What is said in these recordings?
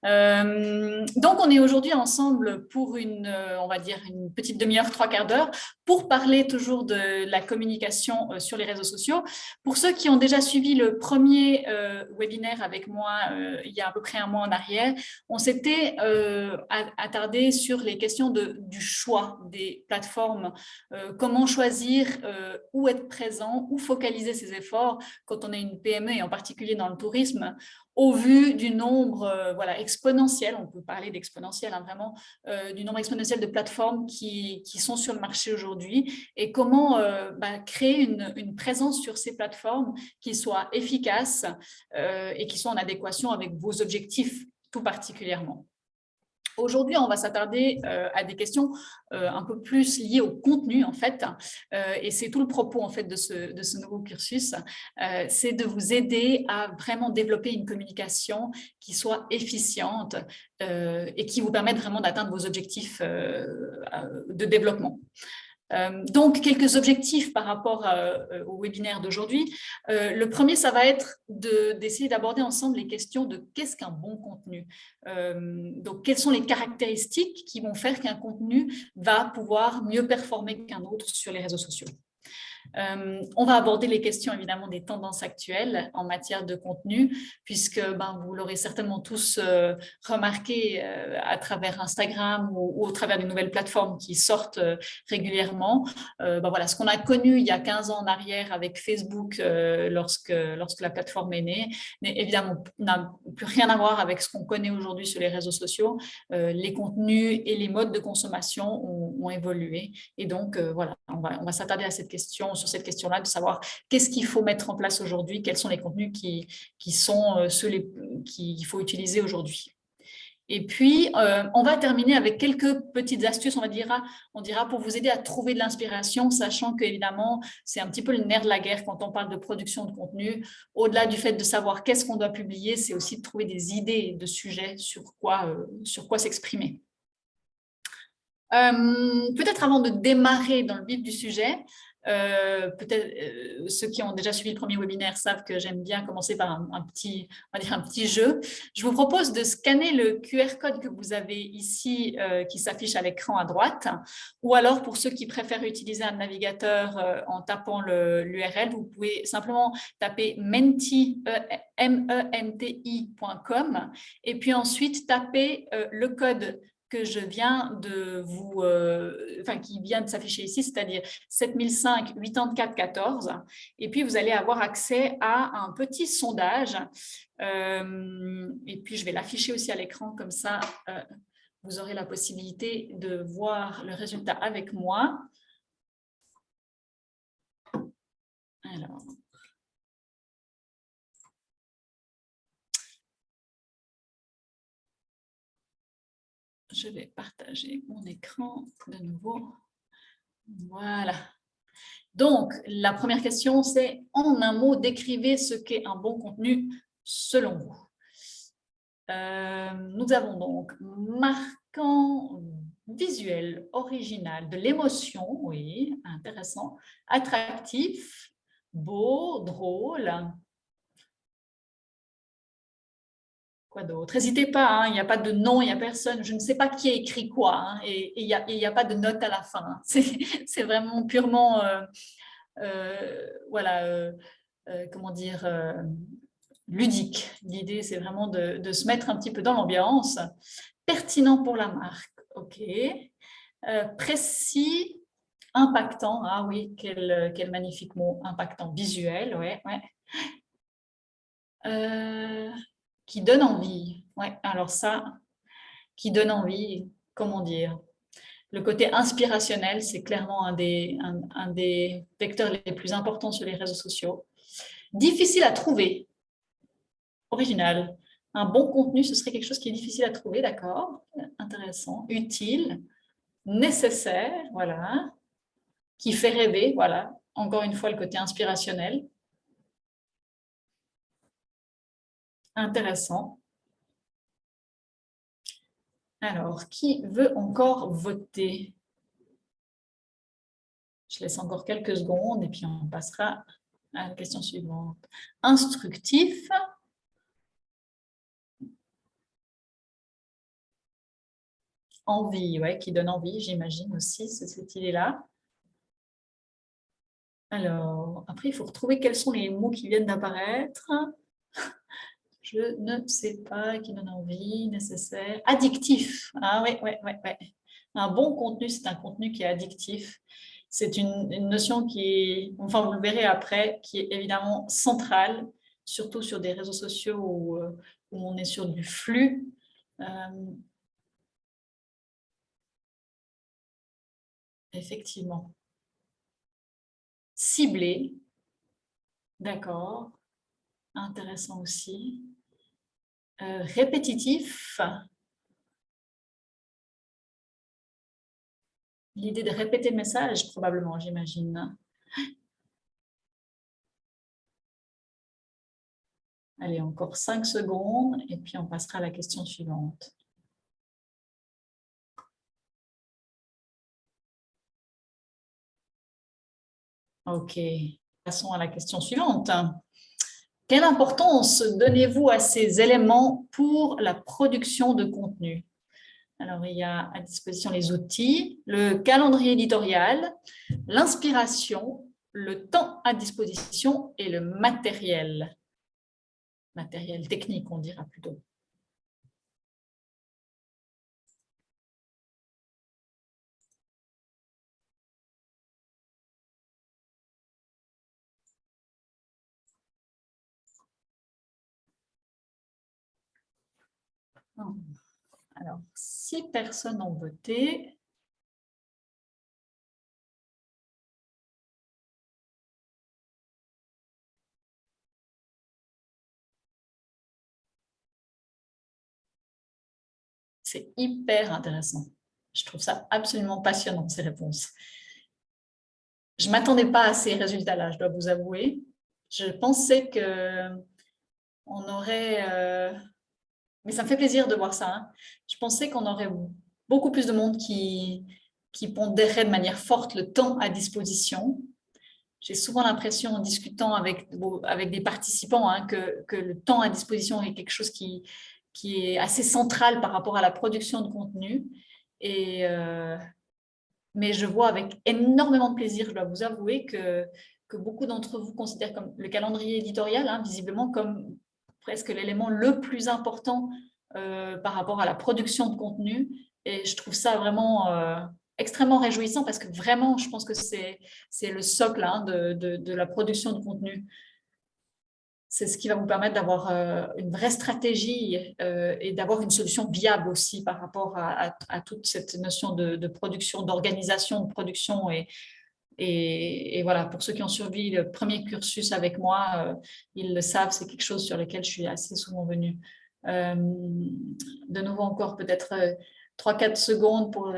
Donc, on est aujourd'hui ensemble pour on va dire, une petite demi-heure, trois quarts d'heure, pour parler toujours de la communication sur les réseaux sociaux. Pour ceux qui ont déjà suivi le premier webinaire avec moi il y a à peu près un mois en arrière, on s'était attardé sur les questions du choix des plateformes, comment choisir où être présent, où focaliser ses efforts quand on est une PME et en particulier dans le tourisme, au vu du nombre voilà, exponentiel, on peut parler d'exponentiel, hein, vraiment, du nombre exponentiel de plateformes qui sont sur le marché aujourd'hui et comment créer une présence sur ces plateformes qui soit efficace et qui soit en adéquation avec vos objectifs tout particulièrement. Aujourd'hui, on va s'attarder à des questions un peu plus liées au contenu, en fait, et c'est tout le propos, en fait, de ce nouveau cursus, c'est de vous aider à vraiment développer une communication qui soit efficiente et qui vous permette vraiment d'atteindre vos objectifs de développement. Donc, quelques objectifs par rapport au webinaire d'aujourd'hui. Le premier, ça va être d'essayer d'aborder ensemble les questions de qu'est-ce qu'un bon contenu. Donc, quelles sont les caractéristiques qui vont faire qu'un contenu va pouvoir mieux performer qu'un autre sur les réseaux sociaux. On va aborder les questions évidemment des tendances actuelles en matière de contenu, puisque vous l'aurez certainement tous remarqué à travers Instagram ou au travers des nouvelles plateformes qui sortent régulièrement. Voilà, ce qu'on a connu il y a 15 ans en arrière avec Facebook lorsque la plateforme est née, évidemment n'a plus rien à voir avec ce qu'on connaît aujourd'hui sur les réseaux sociaux. Les contenus et les modes de consommation ont évolué. Et donc, voilà, on va s'attarder à cette question, sur cette question-là, de savoir qu'est-ce qu'il faut mettre en place aujourd'hui, quels sont les contenus qui sont ceux qu'il faut utiliser aujourd'hui. Et puis, on va terminer avec quelques petites astuces, on dira pour vous aider à trouver de l'inspiration, sachant qu'évidemment, c'est un petit peu le nerf de la guerre quand on parle de production de contenu. Au-delà du fait de savoir qu'est-ce qu'on doit publier, c'est aussi de trouver des idées de sujets sur quoi s'exprimer. Peut-être avant de démarrer dans le vif du sujet, peut-être ceux qui ont déjà suivi le premier webinaire savent que j'aime bien commencer par un petit jeu. Je vous propose de scanner le QR code que vous avez ici qui s'affiche à l'écran à droite, ou alors pour ceux qui préfèrent utiliser un navigateur en tapant l'URL, vous pouvez simplement taper menti.com et puis ensuite taper le code que je viens de vous, qui vient de s'afficher ici, c'est-à-dire 7005 84 14. Et puis, vous allez avoir accès à un petit sondage. Et puis, je vais l'afficher aussi à l'écran, comme ça, vous aurez la possibilité de voir le résultat avec moi. Alors. Je vais partager mon écran de nouveau. Voilà. Donc, la première question, c'est en un mot, décrivez ce qu'est un bon contenu selon vous. Nous avons donc marquant, visuel, original, de l'émotion, oui, intéressant, attractif, beau, drôle. Quoi d'autre? N'hésitez pas, hein, il n'y a pas de nom, il n'y a personne. Je ne sais pas qui a écrit quoi, hein, et il n'y a pas de note à la fin. Hein. C'est vraiment purement, voilà, comment dire, ludique. L'idée, c'est vraiment de se mettre un petit peu dans l'ambiance. Pertinent pour la marque, ok. Précis, impactant, ah oui, quel magnifique mot, impactant, visuel, ouais, ouais. Qui donne envie. Ouais, alors ça, qui donne envie, comment dire? Le côté inspirationnel, c'est clairement un des vecteurs les plus importants sur les réseaux sociaux. Difficile à trouver, original. Un bon contenu, ce serait quelque chose qui est difficile à trouver, d'accord? Intéressant, utile, nécessaire, voilà, qui fait rêver, voilà. Encore une fois, le côté inspirationnel. Intéressant. Alors, qui veut encore voter? Je laisse encore quelques secondes et puis on passera à la question suivante. Instructif. envie, ouais, qui donne envie, j'imagine aussi, cette idée-là. Alors, après, il faut retrouver quels sont les mots qui viennent d'apparaître. Je ne sais pas, qui donne envie, nécessaire. Addictif. Ah oui, oui, oui, oui. Un bon contenu, c'est un contenu qui est addictif. C'est une notion qui est, enfin vous le verrez après, qui est évidemment centrale, surtout sur des réseaux sociaux où on est sur du flux. Effectivement. Ciblé, d'accord, intéressant aussi. Répétitif, l'idée de répéter le message, probablement, j'imagine. Allez, encore 5 secondes et puis on passera à la question suivante. Ok, passons à la question suivante. Quelle importance donnez-vous à ces éléments pour la production de contenu? Alors, il y a à disposition les outils, le calendrier éditorial, l'inspiration, le temps à disposition et le matériel. Matériel technique, on dira plutôt. Alors, 6 personnes ont voté. C'est hyper intéressant. Je trouve ça absolument passionnant, ces réponses. Je ne m'attendais pas à ces résultats-là, je dois vous avouer. Je pensais qu'on aurait... mais ça me fait plaisir de voir ça. Hein. Je pensais qu'on aurait beaucoup plus de monde qui pondérait de manière forte le temps à disposition. J'ai souvent l'impression, en discutant avec des participants, hein, que le temps à disposition est quelque chose qui est assez central par rapport à la production de contenu. Mais je vois avec énormément de plaisir, je dois vous avouer, que beaucoup d'entre vous considèrent comme le calendrier éditorial, hein, visiblement, comme presque l'élément le plus important par rapport à la production de contenu. Et je trouve ça vraiment extrêmement réjouissant parce que vraiment, je pense que c'est le socle hein, de la production de contenu. C'est ce qui va vous permettre d'avoir une vraie stratégie et d'avoir une solution viable aussi par rapport à toute cette notion de production, d'organisation de production. Et voilà, pour ceux qui ont suivi le premier cursus avec moi, ils le savent, c'est quelque chose sur lequel je suis assez souvent venue. De nouveau encore peut-être 3-4 secondes pour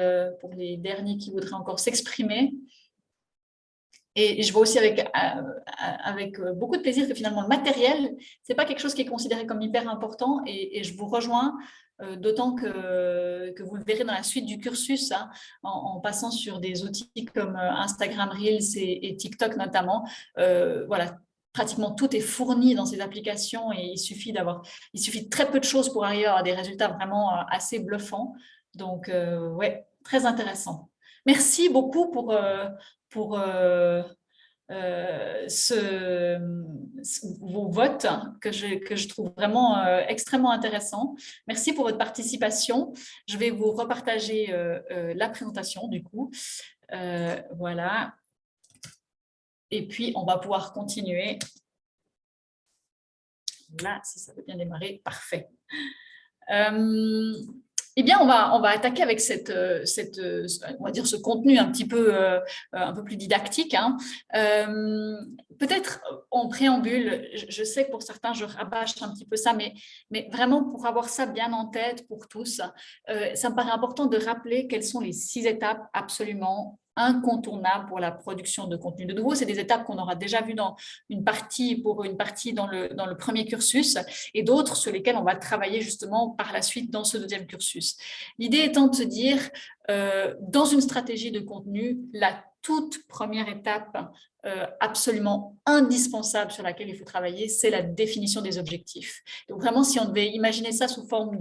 les derniers qui voudraient encore s'exprimer. Et je vois aussi avec beaucoup de plaisir que finalement le matériel, ce n'est pas quelque chose qui est considéré comme hyper important et je vous rejoins, d'autant que vous le verrez dans la suite du cursus, hein, en passant sur des outils comme Instagram Reels et TikTok notamment. Voilà, pratiquement tout est fourni dans ces applications et il suffit de très peu de choses pour arriver à des résultats vraiment assez bluffants. Donc, ouais, très intéressant. Merci beaucoup pour vos votes que je trouve vraiment extrêmement intéressants. Merci pour votre participation. Je vais vous repartager la présentation du coup. Voilà. Et puis, on va pouvoir continuer. Là, si ça veut bien démarrer, parfait. Eh bien, on va attaquer avec on va dire ce contenu un petit peu, un peu plus didactique. Hein. Peut-être en préambule, je sais que pour certains, je rabâche un petit peu ça, mais vraiment pour avoir ça bien en tête pour tous, ça me paraît important de rappeler quelles sont les 6 étapes absolument incontournables pour la production de contenu. De nouveau, c'est des étapes qu'on aura déjà vues dans une partie dans le premier cursus et d'autres sur lesquelles on va travailler justement par la suite dans ce deuxième cursus. L'idée étant de se dire, Dans une stratégie de contenu, la toute première étape absolument indispensable sur laquelle il faut travailler, c'est la définition des objectifs. Donc vraiment, si on devait imaginer ça sous forme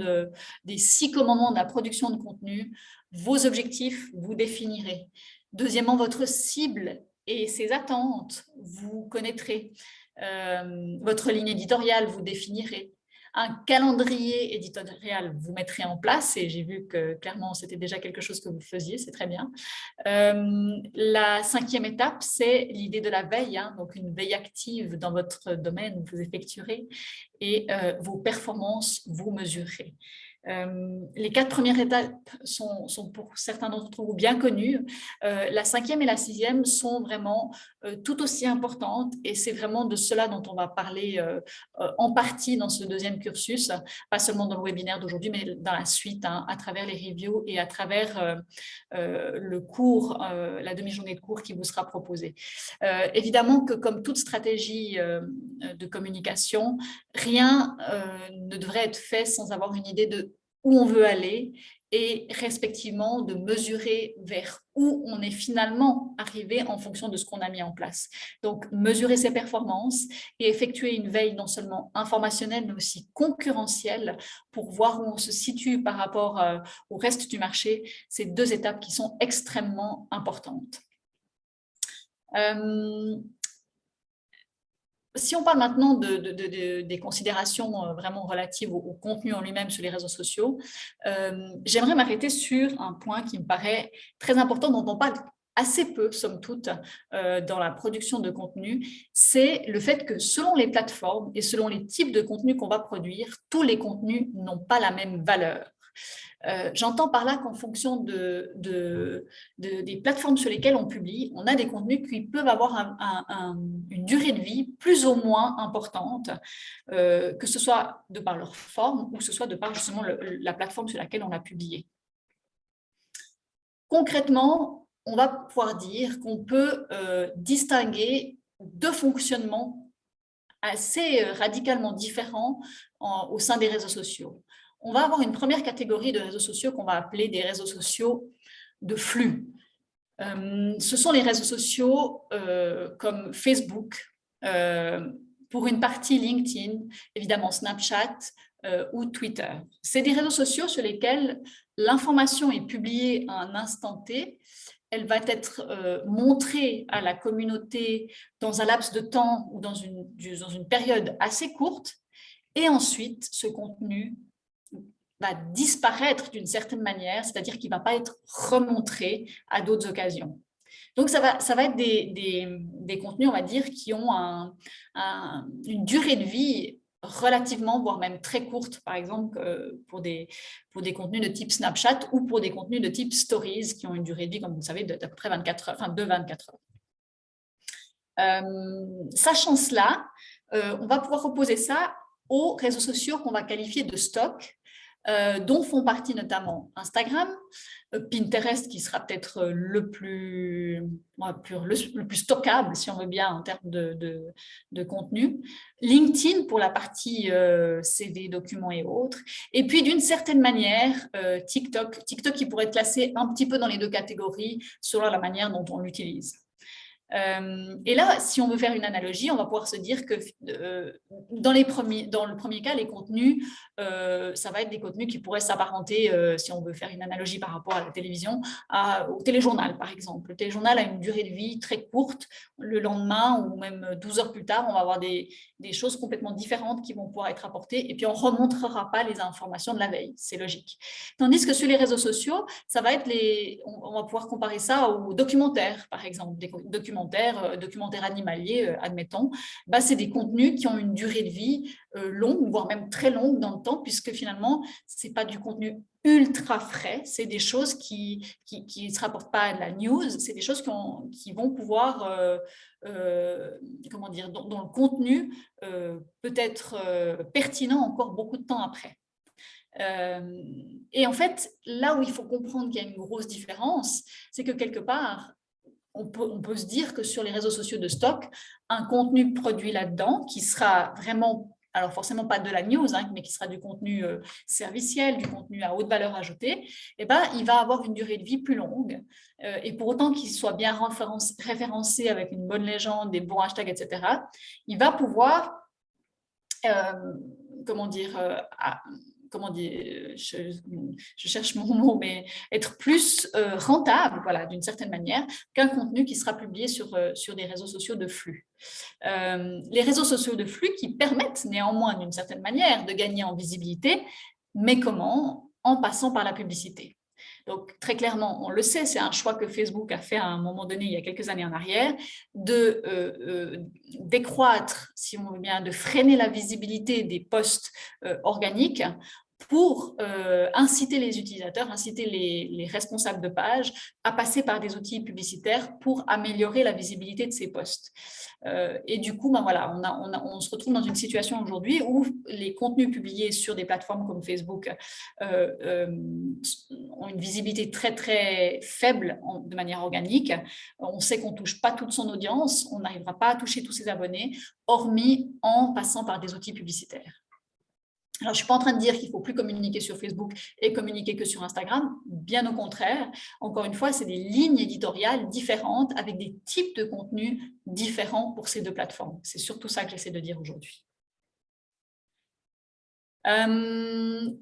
des 6 commandements de la production de contenu, vos objectifs, vous définirez. Deuxièmement, votre cible et ses attentes, vous connaîtrez. Votre ligne éditoriale, vous définirez. Un calendrier éditorial, vous mettrez en place, et j'ai vu que clairement c'était déjà quelque chose que vous faisiez, c'est très bien. La 5e étape, c'est l'idée de la veille, hein, donc une veille active dans votre domaine, vous effectuerez, et vos performances, vous mesurez. Les 4 premières étapes sont pour certains d'entre vous bien connues. La 5e et la 6e sont vraiment tout aussi importantes, et c'est vraiment de cela dont on va parler en partie dans ce 2e cursus, pas seulement dans le webinaire d'aujourd'hui, mais dans la suite, hein, à travers les reviews et à travers le cours, la demi-journée de cours qui vous sera proposée. Évidemment que comme toute stratégie de communication, rien ne devrait être fait sans avoir une idée de où on veut aller et respectivement de mesurer vers où on est finalement arrivé en fonction de ce qu'on a mis en place. Donc, mesurer ses performances et effectuer une veille non seulement informationnelle, mais aussi concurrentielle pour voir où on se situe par rapport au reste du marché. Ces 2 étapes qui sont extrêmement importantes. Si on parle maintenant des considérations vraiment relatives au contenu en lui-même sur les réseaux sociaux, j'aimerais m'arrêter sur un point qui me paraît très important, dont on parle assez peu, somme toute, dans la production de contenu, c'est le fait que selon les plateformes et selon les types de contenus qu'on va produire, tous les contenus n'ont pas la même valeur. J'entends par là qu'en fonction des plateformes sur lesquelles on publie, on a des contenus qui peuvent avoir une durée de vie plus ou moins importante, que ce soit de par leur forme ou que ce soit de par justement la plateforme sur laquelle on a publié. Concrètement, on va pouvoir dire qu'on peut distinguer 2 fonctionnements assez radicalement différents au sein des réseaux sociaux. On va avoir une première catégorie de réseaux sociaux qu'on va appeler des réseaux sociaux de flux. Ce sont les réseaux sociaux comme Facebook, pour une partie LinkedIn, évidemment Snapchat ou Twitter. C'est des réseaux sociaux sur lesquels l'information est publiée à un instant T. Elle va être montrée à la communauté dans un laps de temps ou dans une période assez courte. Et ensuite, ce contenu va disparaître d'une certaine manière, c'est-à-dire qu'il ne va pas être remontré à d'autres occasions. Donc, ça va être des contenus, on va dire, qui ont une durée de vie relativement, voire même très courte, par exemple, pour des contenus de type Snapchat ou pour des contenus de type Stories qui ont une durée de vie, comme vous le savez, d'à peu près 24 heures, enfin de 24 heures. Sachant cela, on va pouvoir opposer ça aux réseaux sociaux qu'on va qualifier de stock, dont font partie notamment Instagram, Pinterest qui sera peut-être le plus stockable, si on veut bien, en termes de contenu, LinkedIn pour la partie CV, documents et autres, et puis d'une certaine manière, TikTok qui pourrait être classé un petit peu dans les 2 catégories selon la manière dont on l'utilise. Et là, si on veut faire une analogie, on va pouvoir se dire que dans le premier cas, les contenus, ça va être des contenus qui pourraient s'apparenter, si on veut faire une analogie par rapport à la télévision, au téléjournal par exemple. Le téléjournal a une durée de vie très courte. Le lendemain ou même 12 heures plus tard, on va avoir des choses complètement différentes qui vont pouvoir être apportées et puis on ne remontrera pas les informations de la veille. C'est logique. Tandis que sur les réseaux sociaux, ça va être on va pouvoir comparer ça aux documentaires, par exemple, des documentaires animaliers, admettons. C'est des contenus qui ont une durée de vie longue, voire même très longue dans le temps, puisque finalement, ce n'est pas du contenu ultra frais, c'est des choses qui ne se rapportent pas à de la news, c'est des choses qui vont pouvoir, comment dire, dont le contenu peut être pertinent encore beaucoup de temps après. Et en fait, là où il faut comprendre qu'il y a une grosse différence, c'est que quelque part, on peut se dire que sur les réseaux sociaux de stock, un contenu produit là-dedans qui sera vraiment alors forcément pas de la news, hein, mais qui sera du contenu serviciel, du contenu à haute valeur ajoutée, eh ben, il va avoir une durée de vie plus longue. Et pour autant qu'il soit bien référencé avec une bonne légende, des bons hashtags, etc., il va pouvoir, comment dire, je cherche mon mot, mais être plus rentable, voilà, d'une certaine manière, qu'un contenu qui sera publié sur des réseaux sociaux de flux. Les réseaux sociaux de flux qui permettent néanmoins, d'une certaine manière, de gagner en visibilité, mais comment? En passant par la publicité. Donc, très clairement, on le sait, c'est un choix que Facebook a fait à un moment donné, il y a quelques années en arrière, de décroître, si on veut bien, de freiner la visibilité des posts organiques pour inciter les utilisateurs, inciter les responsables de page à passer par des outils publicitaires pour améliorer la visibilité de ces posts. Et du coup, ben voilà, on se retrouve dans une situation aujourd'hui où les contenus publiés sur des plateformes comme Facebook ont une visibilité très, très faible de manière organique. On sait qu'on ne touche pas toute son audience, on n'arrivera pas à toucher tous ses abonnés, hormis en passant par des outils publicitaires. Alors, je ne suis pas en train de dire qu'il ne faut plus communiquer sur Facebook et communiquer que sur Instagram. Bien au contraire, encore une fois, c'est des lignes éditoriales différentes avec des types de contenus différents pour ces deux plateformes. C'est surtout ça que j'essaie de dire aujourd'hui. Il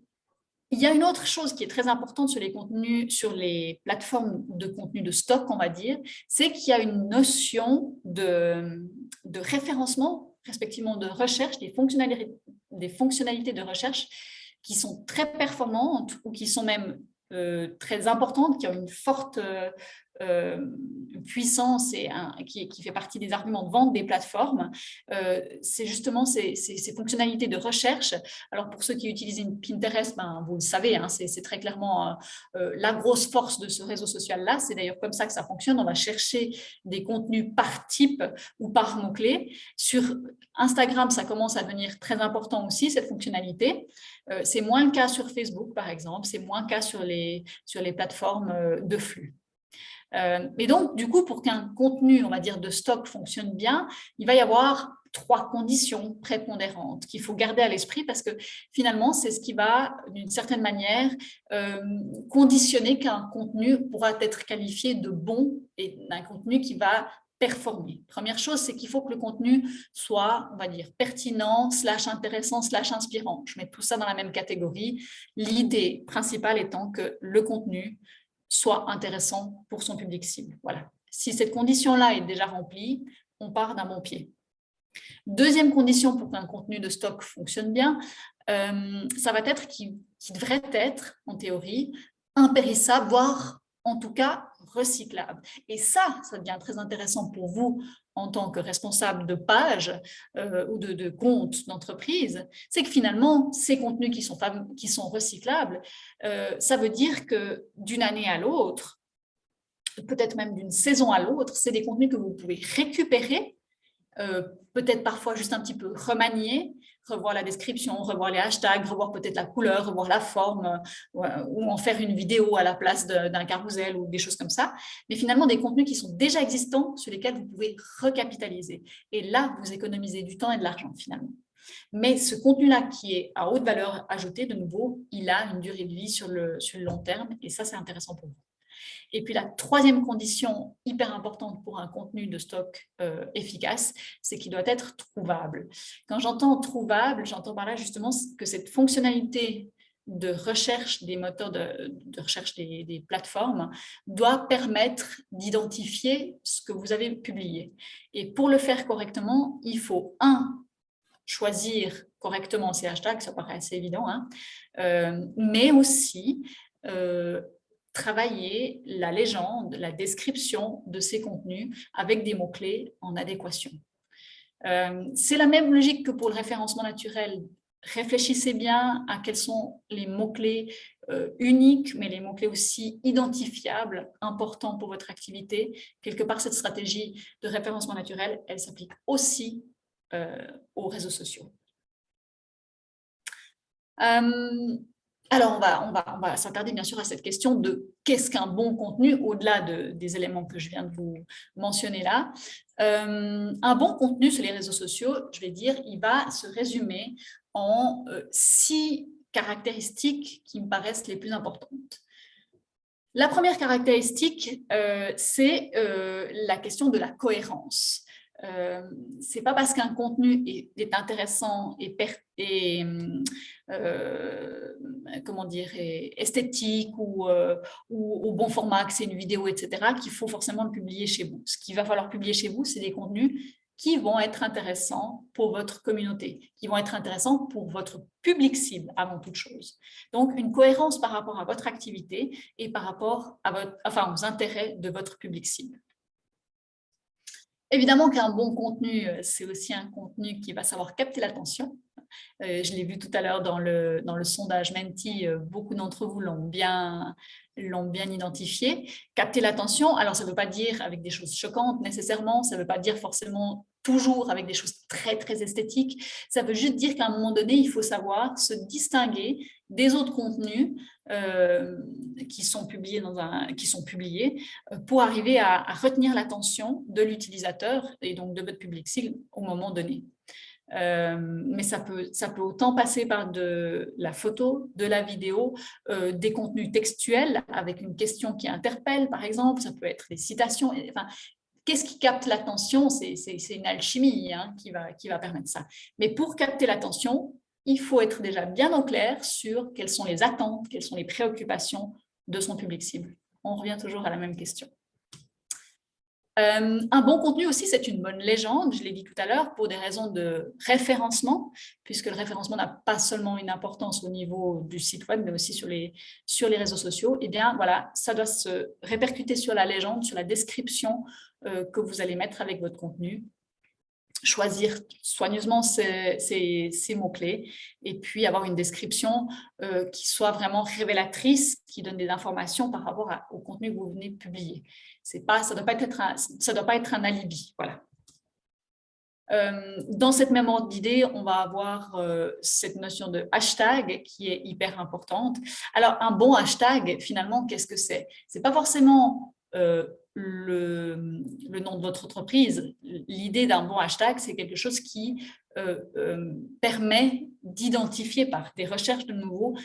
y a une autre chose qui est très importante sur les contenus, sur les plateformes de contenu de stock, on va dire, c'est qu'il y a une notion de référencement, respectivement de recherche, des fonctionnalités de recherche qui sont très performantes ou qui sont même très importantes, qui ont une forte puissance et qui fait partie des arguments de vente des plateformes, c'est justement ces fonctionnalités de recherche. Alors pour ceux qui utilisent Pinterest, ben, vous le savez, hein, c'est très clairement la grosse force de ce réseau social-là. C'est d'ailleurs comme ça que ça fonctionne. On va chercher des contenus par type ou par mots-clés. Sur Instagram, ça commence à devenir très important aussi, cette fonctionnalité. C'est moins le cas sur Facebook, par exemple. C'est moins le cas sur les plateformes de flux. Et donc, du coup, pour qu'un contenu, on va dire, de stock fonctionne bien, il va y avoir 3 conditions prépondérantes qu'il faut garder à l'esprit parce que finalement, c'est ce qui va, d'une certaine manière, conditionner qu'un contenu pourra être qualifié de bon et d'un contenu qui va performer. Première chose, c'est qu'il faut que le contenu soit, on va dire, pertinent, / intéressant, / inspirant. Je mets tout ça dans la même catégorie. L'idée principale étant que le contenu soit intéressant pour son public cible. Voilà. Si cette condition-là est déjà remplie, on part d'un bon pied. Deuxième condition pour qu'un contenu de stock fonctionne bien, ça va être qu'il devrait être, en théorie, impérissable, voire en tout cas recyclable. Et ça devient très intéressant pour vous en tant que responsable de page ou de compte d'entreprise, c'est que finalement, ces contenus qui sont recyclables, ça veut dire que d'une année à l'autre, peut-être même d'une saison à l'autre, c'est des contenus que vous pouvez récupérer, peut-être parfois juste un petit peu remanier, revoir la description, revoir les hashtags, revoir peut-être la couleur, revoir la forme, ou en faire une vidéo à la place d'un carrousel ou des choses comme ça. Mais finalement, des contenus qui sont déjà existants, sur lesquels vous pouvez recapitaliser. Et là, vous économisez du temps et de l'argent finalement. Mais ce contenu-là qui est à haute valeur ajoutée, de nouveau, il a une durée de vie sur le long terme et ça, c'est intéressant pour vous. Et puis la troisième condition hyper importante pour un contenu de stock efficace, c'est qu'il doit être trouvable. Quand j'entends trouvable, j'entends par là justement que cette fonctionnalité de recherche des moteurs de recherche des plateformes doit permettre d'identifier ce que vous avez publié. Et pour le faire correctement, il faut choisir correctement ces hashtags, ça paraît assez évident, hein, mais aussi travailler la légende, la description de ces contenus avec des mots-clés en adéquation. C'est la même logique que pour le référencement naturel. Réfléchissez bien à quels sont les mots-clés uniques, mais les mots-clés aussi identifiables, importants pour votre activité. Quelque part, cette stratégie de référencement naturel, elle s'applique aussi aux réseaux sociaux. Alors, on va s'attarder bien sûr à cette question de qu'est-ce qu'un bon contenu, au-delà des éléments que je viens de vous mentionner là. Un bon contenu sur les réseaux sociaux, je vais dire, il va se résumer en 6 caractéristiques qui me paraissent les plus importantes. La première caractéristique, c'est la question de la cohérence. C'est pas parce qu'un contenu est intéressant et comment dire, est esthétique ou au bon format, que c'est une vidéo, etc., qu'il faut forcément le publier chez vous. Ce qu'il va falloir publier chez vous, c'est des contenus qui vont être intéressants pour votre communauté, qui vont être intéressants pour votre public cible avant toute chose. Donc, une cohérence par rapport à votre activité et par rapport aux intérêts de votre public cible. Évidemment qu'un bon contenu, c'est aussi un contenu qui va savoir capter l'attention. Je l'ai vu tout à l'heure dans le sondage Menti, beaucoup d'entre vous l'ont bien identifié. Capter l'attention, alors ça ne veut pas dire avec des choses choquantes nécessairement, ça ne veut pas dire forcément toujours avec des choses très, très esthétiques. Ça veut juste dire qu'à un moment donné, il faut savoir se distinguer des autres contenus qui sont publiés pour arriver à retenir l'attention de l'utilisateur et donc de votre public cible au moment donné. Mais ça peut autant passer par de la photo, de la vidéo, des contenus textuels avec une question qui interpelle, par exemple. Ça peut être des citations. Enfin, qu'est-ce qui capte l'attention? C'est une alchimie qui va permettre ça. Mais pour capter l'attention, il faut être déjà bien au clair sur quelles sont les attentes, quelles sont les préoccupations de son public cible. On revient toujours à la même question. Un bon contenu aussi, c'est une bonne légende, je l'ai dit tout à l'heure, pour des raisons de référencement, puisque le référencement n'a pas seulement une importance au niveau du site web, mais aussi sur les réseaux sociaux. Eh bien, voilà, ça doit se répercuter sur la légende, sur la description que vous allez mettre avec votre contenu. Choisir soigneusement ces mots-clés et puis avoir une description qui soit vraiment révélatrice, qui donne des informations par rapport au contenu que vous venez de publier. Ça ne doit pas être un alibi. Voilà. Dans cette même ordre d'idée, on va avoir cette notion de hashtag qui est hyper importante. Alors, un bon hashtag, finalement, qu'est-ce que c'est? Ce n'est pas forcément le nom de votre entreprise. L'idée d'un bon hashtag, c'est quelque chose qui permet d'identifier par des recherches de nouveau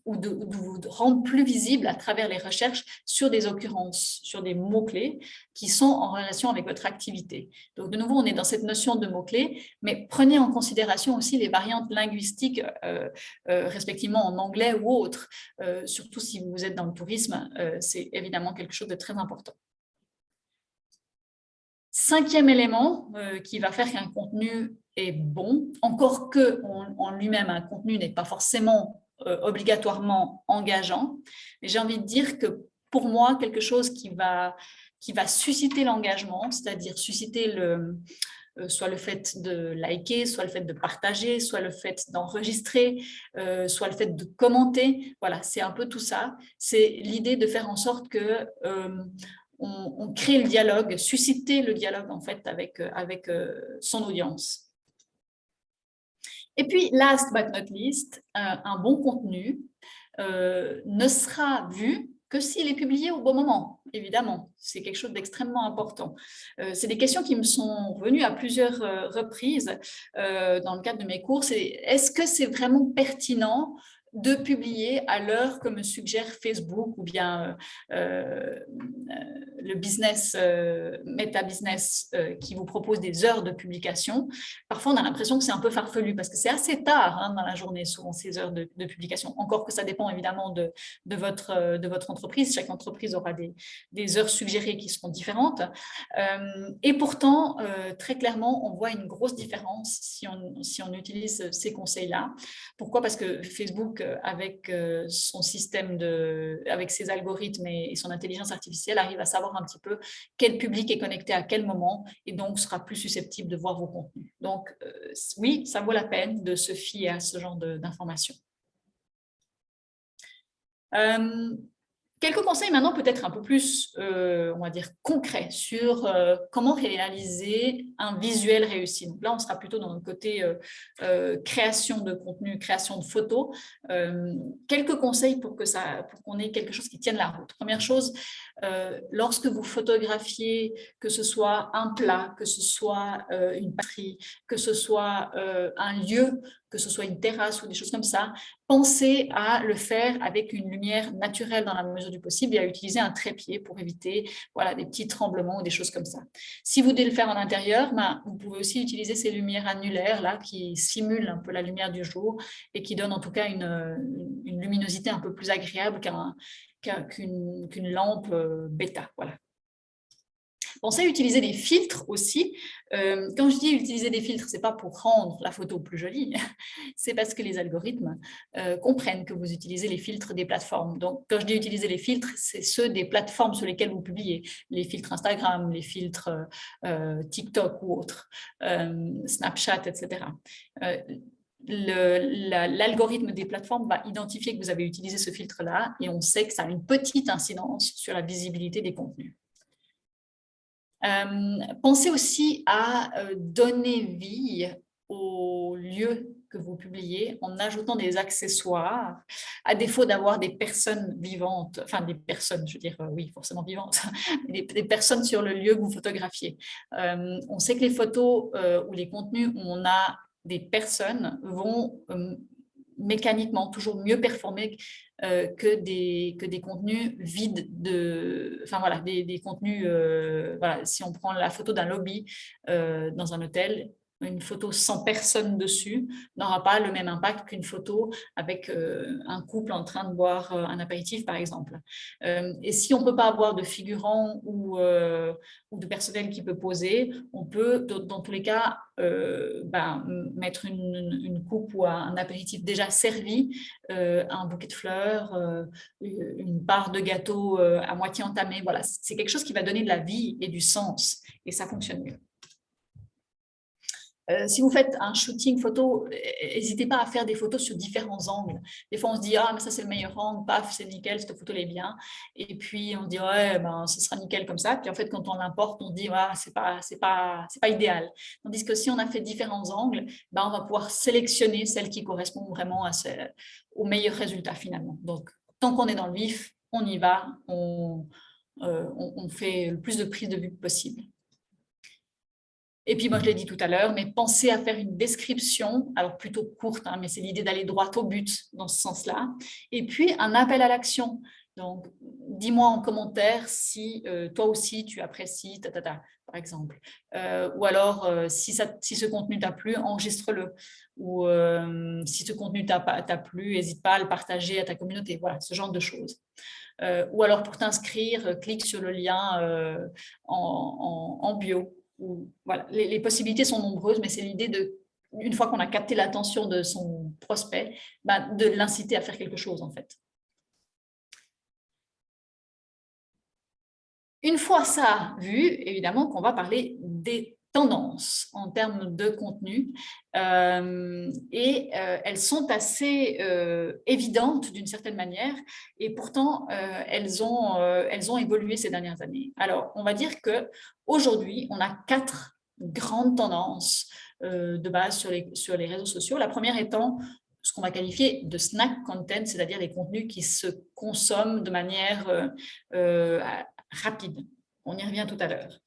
ou de vous rendre plus visible à travers les recherches sur des occurrences, sur des mots-clés qui sont en relation avec votre activité. Donc, de nouveau, on est dans cette notion de mots-clés, mais prenez en considération aussi les variantes linguistiques, respectivement en anglais ou autre. Surtout si vous êtes dans le tourisme, c'est évidemment quelque chose de très important. Cinquième élément qui va faire qu'un contenu est bon, encore que en lui-même, un contenu n'est pas forcément obligatoirement engageant, mais j'ai envie de dire que pour moi, quelque chose qui va susciter l'engagement, c'est-à-dire susciter soit le fait de liker, soit le fait de partager, soit le fait d'enregistrer, soit le fait de commenter. Voilà, c'est un peu tout ça. C'est l'idée de faire en sorte que on crée le dialogue, susciter le dialogue en fait avec son audience. Et puis, last but not least, un bon contenu ne sera vu que s'il est publié au bon moment, évidemment. C'est quelque chose d'extrêmement important. C'est des questions qui me sont revenues à plusieurs reprises dans le cadre de mes cours. Est-ce que c'est vraiment pertinent de publier à l'heure que me suggère Facebook ou bien le business, Meta Business qui vous propose des heures de publication? Parfois, on a l'impression que c'est un peu farfelu parce que c'est assez tard dans la journée, souvent, ces heures de publication. Encore que ça dépend évidemment de votre entreprise. Chaque entreprise aura des heures suggérées qui seront différentes. Et pourtant, très clairement, on voit une grosse différence si on utilise ces conseils-là. Pourquoi? Parce que Facebook, avec son système avec ses algorithmes et son intelligence artificielle, arrive à savoir un petit peu quel public est connecté à quel moment et donc sera plus susceptible de voir vos contenus. Donc, oui, ça vaut la peine de se fier à ce genre d'informations. Quelques conseils maintenant peut-être un peu plus, on va dire, concrets sur comment réaliser un visuel réussi. Donc là, on sera plutôt dans le côté création de contenu, création de photos. Quelques conseils pour qu'on ait quelque chose qui tienne la route. Première chose, lorsque vous photographiez, que ce soit un plat, que ce soit une pâtisserie, que ce soit un lieu, que ce soit une terrasse ou des choses comme ça, pensez à le faire avec une lumière naturelle dans la mesure du possible et à utiliser un trépied pour éviter voilà, des petits tremblements ou des choses comme ça. Si vous devez le faire en intérieur, ben, vous pouvez aussi utiliser ces lumières annulaires là, qui simulent un peu la lumière du jour et qui donnent en tout cas une luminosité un peu plus agréable qu'une lampe bêta. Voilà. Pensez à utiliser des filtres aussi. Quand je dis utiliser des filtres, ce n'est pas pour rendre la photo plus jolie, c'est parce que les algorithmes comprennent que vous utilisez les filtres des plateformes. Donc, quand je dis utiliser les filtres, c'est ceux des plateformes sur lesquelles vous publiez, les filtres Instagram, les filtres TikTok ou autres, Snapchat, etc. L'algorithme des plateformes va identifier que vous avez utilisé ce filtre-là et on sait que ça a une petite incidence sur la visibilité des contenus. Pensez aussi à donner vie aux lieux que vous publiez en ajoutant des accessoires, à défaut d'avoir des personnes vivantes, enfin des personnes, je veux dire, oui, forcément vivantes, des personnes sur le lieu que vous photographiez. On sait que les photos ou les contenus où on a des personnes vont mécaniquement toujours mieux performer que des contenus vides enfin voilà, des contenus, voilà, si on prend la photo d'un lobby dans un hôtel, une photo sans personne dessus n'aura pas le même impact qu'une photo avec un couple en train de boire un apéritif, par exemple. Et si on ne peut pas avoir de figurant ou de personnel qui peut poser, on peut, dans tous les cas, mettre une coupe ou un apéritif déjà servi, un bouquet de fleurs, une part de gâteau à moitié entamée. Voilà, c'est quelque chose qui va donner de la vie et du sens, et ça fonctionne mieux. Si vous faites un shooting photo, n'hésitez pas à faire des photos sur différents angles. Des fois, on se dit, ah, mais ça, c'est le meilleur angle, paf, c'est nickel, cette photo, elle est bien. Et puis, on se dit, ouais, ben, ce sera nickel comme ça. Puis, en fait, quand on l'importe, on se dit, ouais, c'est pas idéal. Tandis que si on a fait différents angles, ben, on va pouvoir sélectionner celle qui correspond vraiment au meilleur résultat, finalement. Donc, tant qu'on est dans le vif, on y va, on fait le plus de prises de vue possible. Et puis, moi, je l'ai dit tout à l'heure, mais pensez à faire une description, alors plutôt courte, hein, mais c'est l'idée d'aller droit au but dans ce sens-là. Et puis, un appel à l'action. Donc, dis-moi en commentaire si toi aussi tu apprécies, par exemple. Ou alors, si ce contenu t'a plu, enregistre-le. Ou si ce contenu t'a plu, n'hésite pas à le partager à ta communauté. Voilà, ce genre de choses. Ou alors, pour t'inscrire, clique sur le lien en bio. Voilà, les possibilités sont nombreuses, mais c'est l'idée une fois qu'on a capté l'attention de son prospect, de l'inciter à faire quelque chose en fait. Une fois ça vu, évidemment qu'on va parler des tendances en termes de contenu et elles sont assez évidentes d'une certaine manière et pourtant elles ont évolué ces dernières années. Alors, on va dire qu'aujourd'hui, on a 4 grandes tendances de base sur les réseaux sociaux. La première étant ce qu'on va qualifier de snack content, c'est-à-dire les contenus qui se consomment de manière rapide. On y revient tout à l'heure.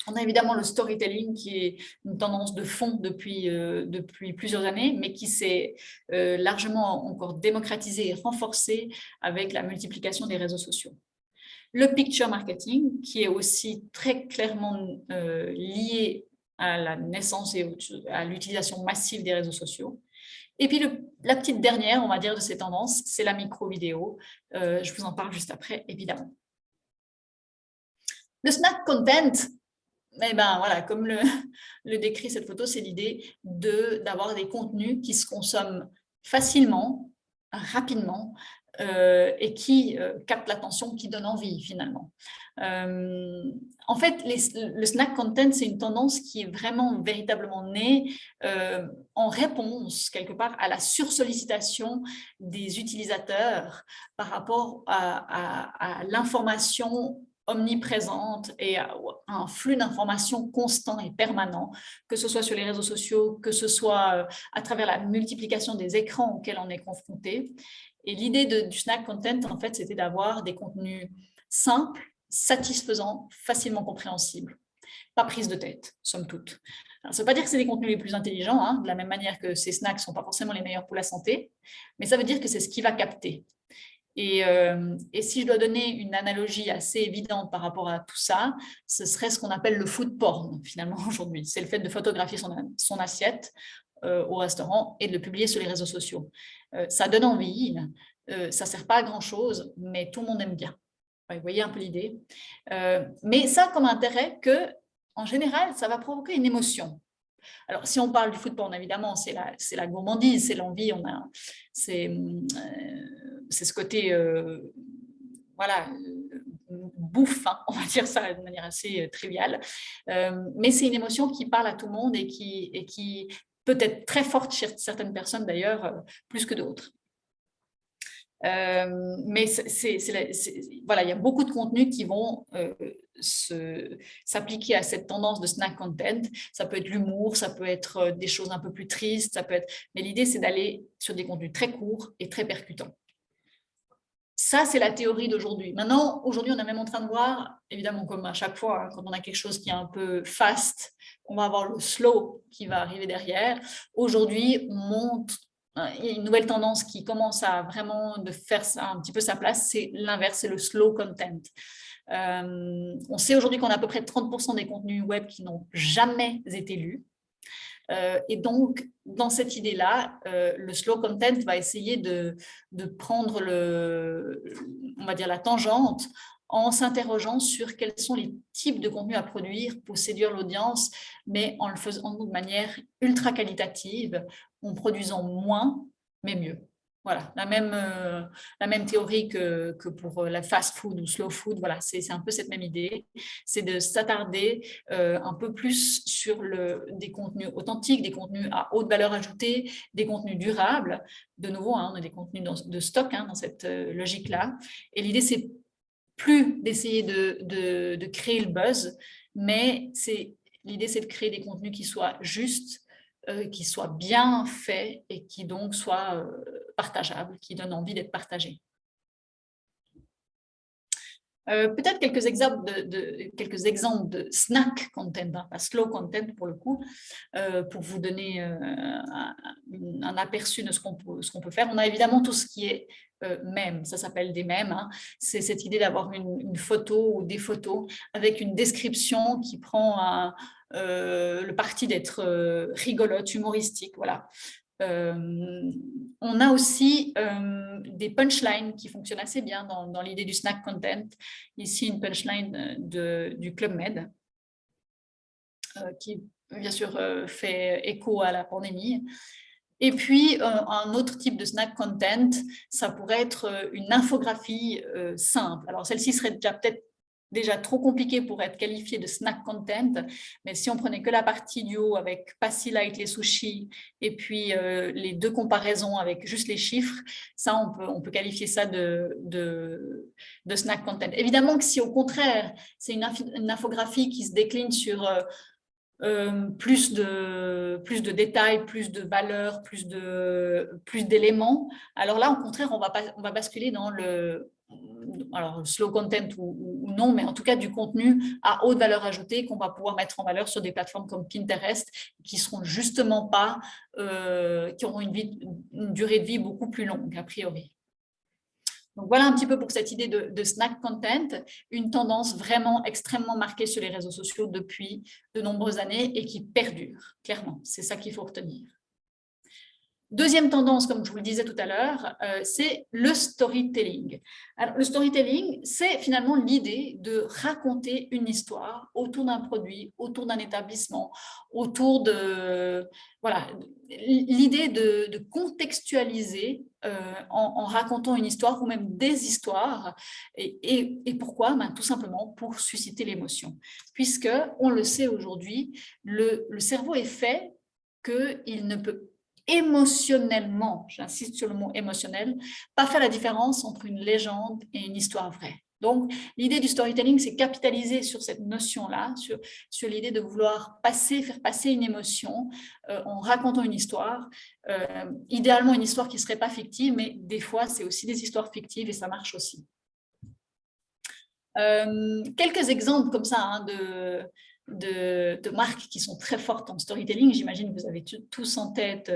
On a évidemment le storytelling qui est une tendance de fond depuis plusieurs années, mais qui s'est largement encore démocratisé et renforcé avec la multiplication des réseaux sociaux. Le picture marketing, qui est aussi très clairement lié à la naissance et à l'utilisation massive des réseaux sociaux. Et puis, la petite dernière, on va dire, de ces tendances, c'est la micro-vidéo. Je vous en parle juste après, évidemment. Le snack content, eh ben, voilà, comme le décrit cette photo, c'est l'idée d'avoir des contenus qui se consomment facilement, rapidement, et qui capte l'attention, qui donne envie finalement. En fait, le snack content, c'est une tendance qui est vraiment véritablement née en réponse quelque part à la sursollicitation des utilisateurs par rapport à l'information omniprésente et à un flux d'informations constant et permanent, que ce soit sur les réseaux sociaux, que ce soit à travers la multiplication des écrans auxquels on est confronté. Et l'idée du snack content, en fait, c'était d'avoir des contenus simples, satisfaisants, facilement compréhensibles. Pas prise de tête, somme toute. Alors, ça ne veut pas dire que c'est les contenus les plus intelligents, hein, de la même manière que ces snacks ne sont pas forcément les meilleurs pour la santé, mais ça veut dire que c'est ce qui va capter. Et si je dois donner une analogie assez évidente par rapport à tout ça, ce serait ce qu'on appelle le food porn, finalement, aujourd'hui. C'est le fait de photographier son assiette au restaurant et de le publier sur les réseaux sociaux. Ça donne envie, ça ne sert pas à grand-chose, mais tout le monde aime bien. Vous voyez un peu l'idée. Mais ça comme intérêt que, en général, ça va provoquer une émotion. Alors, si on parle du food porn, évidemment, c'est la gourmandise, c'est l'envie, c'est ce côté, voilà, bouffe, hein, on va dire ça de manière assez triviale. Mais c'est une émotion qui parle à tout le monde et qui peut être très forte chez certaines personnes, d'ailleurs, plus que d'autres. Mais voilà, il y a beaucoup de contenus qui vont s'appliquer à cette tendance de snack content. Ça peut être l'humour, ça peut être des choses un peu plus tristes, ça peut être... mais l'idée, c'est d'aller sur des contenus très courts et très percutants. Ça, c'est la théorie d'aujourd'hui. Maintenant, aujourd'hui, on est même en train de voir, évidemment, comme à chaque fois, hein, quand on a quelque chose qui est un peu fast, on va avoir le slow qui va arriver derrière. Aujourd'hui, on monte. Il y a une nouvelle tendance qui commence à vraiment de faire ça, un petit peu sa place, c'est l'inverse, c'est le slow content. On sait aujourd'hui qu'on a à peu près 30% des contenus web qui n'ont jamais été lus. Et donc, dans cette idée-là, le slow content va essayer de prendre on va dire la tangente en s'interrogeant sur quels sont les types de contenus à produire pour séduire l'audience, mais en le faisant de manière ultra qualitative, en produisant moins, mais mieux. Voilà, la même théorie que pour la fast food ou slow food, voilà, c'est un peu cette même idée, c'est de s'attarder un peu plus sur des contenus authentiques, des contenus à haute valeur ajoutée, des contenus durables. De nouveau, hein, on a des contenus de stock hein, dans cette logique-là. Et l'idée, c'est plus d'essayer de créer le buzz, mais l'idée, c'est de créer des contenus qui soient justes, qui soient bien faits et qui donc soient partageables, qui donnent envie d'être partagés. Peut-être quelques exemples de snack content, hein, pas slow content pour le coup, pour vous donner un aperçu de ce qu'on peut faire. On a évidemment tout ce qui est mème, ça s'appelle des mèmes. Hein. C'est cette idée d'avoir une photo ou des photos avec une description qui prend le parti d'être rigolote, humoristique. Voilà. On a aussi des punchlines qui fonctionnent assez bien dans l'idée du snack content. Ici, une punchline du Club Med qui, bien sûr, fait écho à la pandémie. Et puis, un autre type de snack content, ça pourrait être une infographie simple. Alors, celle-ci serait déjà trop compliquée pour être qualifiée de snack content, mais si on prenait que la partie du haut avec Passy Light, les sushis, et puis les deux comparaisons avec juste les chiffres, ça, on peut qualifier ça de snack content. Évidemment que si au contraire, c'est une infographie qui se décline sur... plus de détails, plus de valeurs, plus d'éléments. Alors là, au contraire, on va basculer dans le slow content ou non, mais en tout cas du contenu à haute valeur ajoutée qu'on va pouvoir mettre en valeur sur des plateformes comme Pinterest, qui seront justement pas, qui auront une durée de vie beaucoup plus longue, a priori. Donc voilà un petit peu pour cette idée de snack content, une tendance vraiment extrêmement marquée sur les réseaux sociaux depuis de nombreuses années et qui perdure, clairement. C'est ça qu'il faut retenir. Deuxième tendance, comme je vous le disais tout à l'heure, c'est le storytelling. Alors, le storytelling, c'est finalement l'idée de raconter une histoire autour d'un produit, autour d'un établissement, autour de... Voilà, l'idée de contextualiser en racontant une histoire ou même des histoires. Et pourquoi? Tout simplement pour susciter l'émotion. Puisque, on le sait aujourd'hui, le cerveau est fait qu'il ne peut émotionnellement, j'insiste sur le mot émotionnel, pas faire la différence entre une légende et une histoire vraie. Donc, l'idée du storytelling, c'est capitaliser sur cette notion-là, sur l'idée de vouloir faire passer une émotion en racontant une histoire. Idéalement, une histoire qui ne serait pas fictive, mais des fois, c'est aussi des histoires fictives et ça marche aussi. Quelques exemples comme ça hein, de marques qui sont très fortes en storytelling. J'imagine que vous avez tous en tête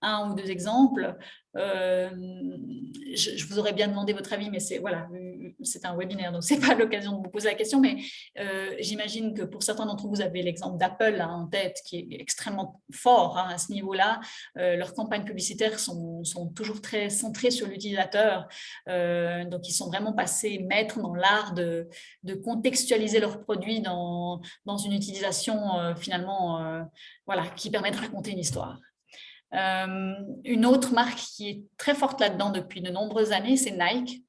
un ou deux exemples. Je vous aurais bien demandé votre avis, mais c'est un webinaire, donc ce n'est pas l'occasion de vous poser la question. Mais j'imagine que pour certains d'entre vous, vous avez l'exemple d'Apple en tête, qui est extrêmement fort hein, à ce niveau-là. Leurs campagnes publicitaires sont toujours très centrées sur l'utilisateur. Donc, ils sont vraiment passés maîtres dans l'art de contextualiser leurs produits dans une utilisation finalement qui permet de raconter une histoire. Une autre marque qui est très forte là-dedans depuis de nombreuses années, c'est Nike.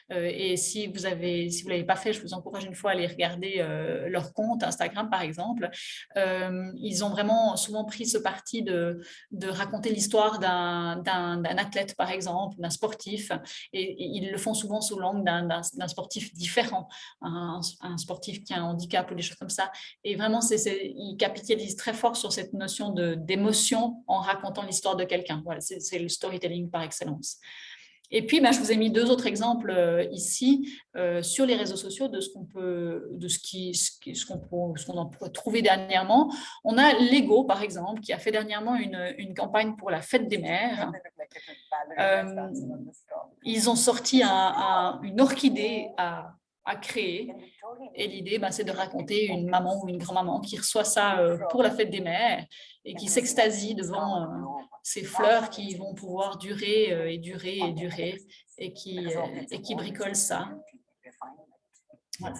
Et si vous ne l'avez pas fait, je vous encourage une fois à aller regarder leur compte Instagram, par exemple. Ils ont vraiment souvent pris ce parti de raconter l'histoire d'un athlète, par exemple, d'un sportif. Et ils le font souvent sous l'angle d'un sportif différent, un sportif qui a un handicap ou des choses comme ça. Et vraiment, ils capitalisent très fort sur cette notion d'émotion en racontant l'histoire de quelqu'un. Voilà, c'est le storytelling par excellence. Et puis, je vous ai mis deux autres exemples ici sur les réseaux sociaux de ce qu'on peut trouver dernièrement. On a Lego, par exemple, qui a fait dernièrement une campagne pour la fête des mères. Ils ont sorti une orchidée à créer. Et l'idée, c'est de raconter une maman ou une grand-maman qui reçoit ça pour la fête des mères et qui s'extasie devant ces fleurs qui vont pouvoir durer et durer et durer et qui bricolent ça. Voilà.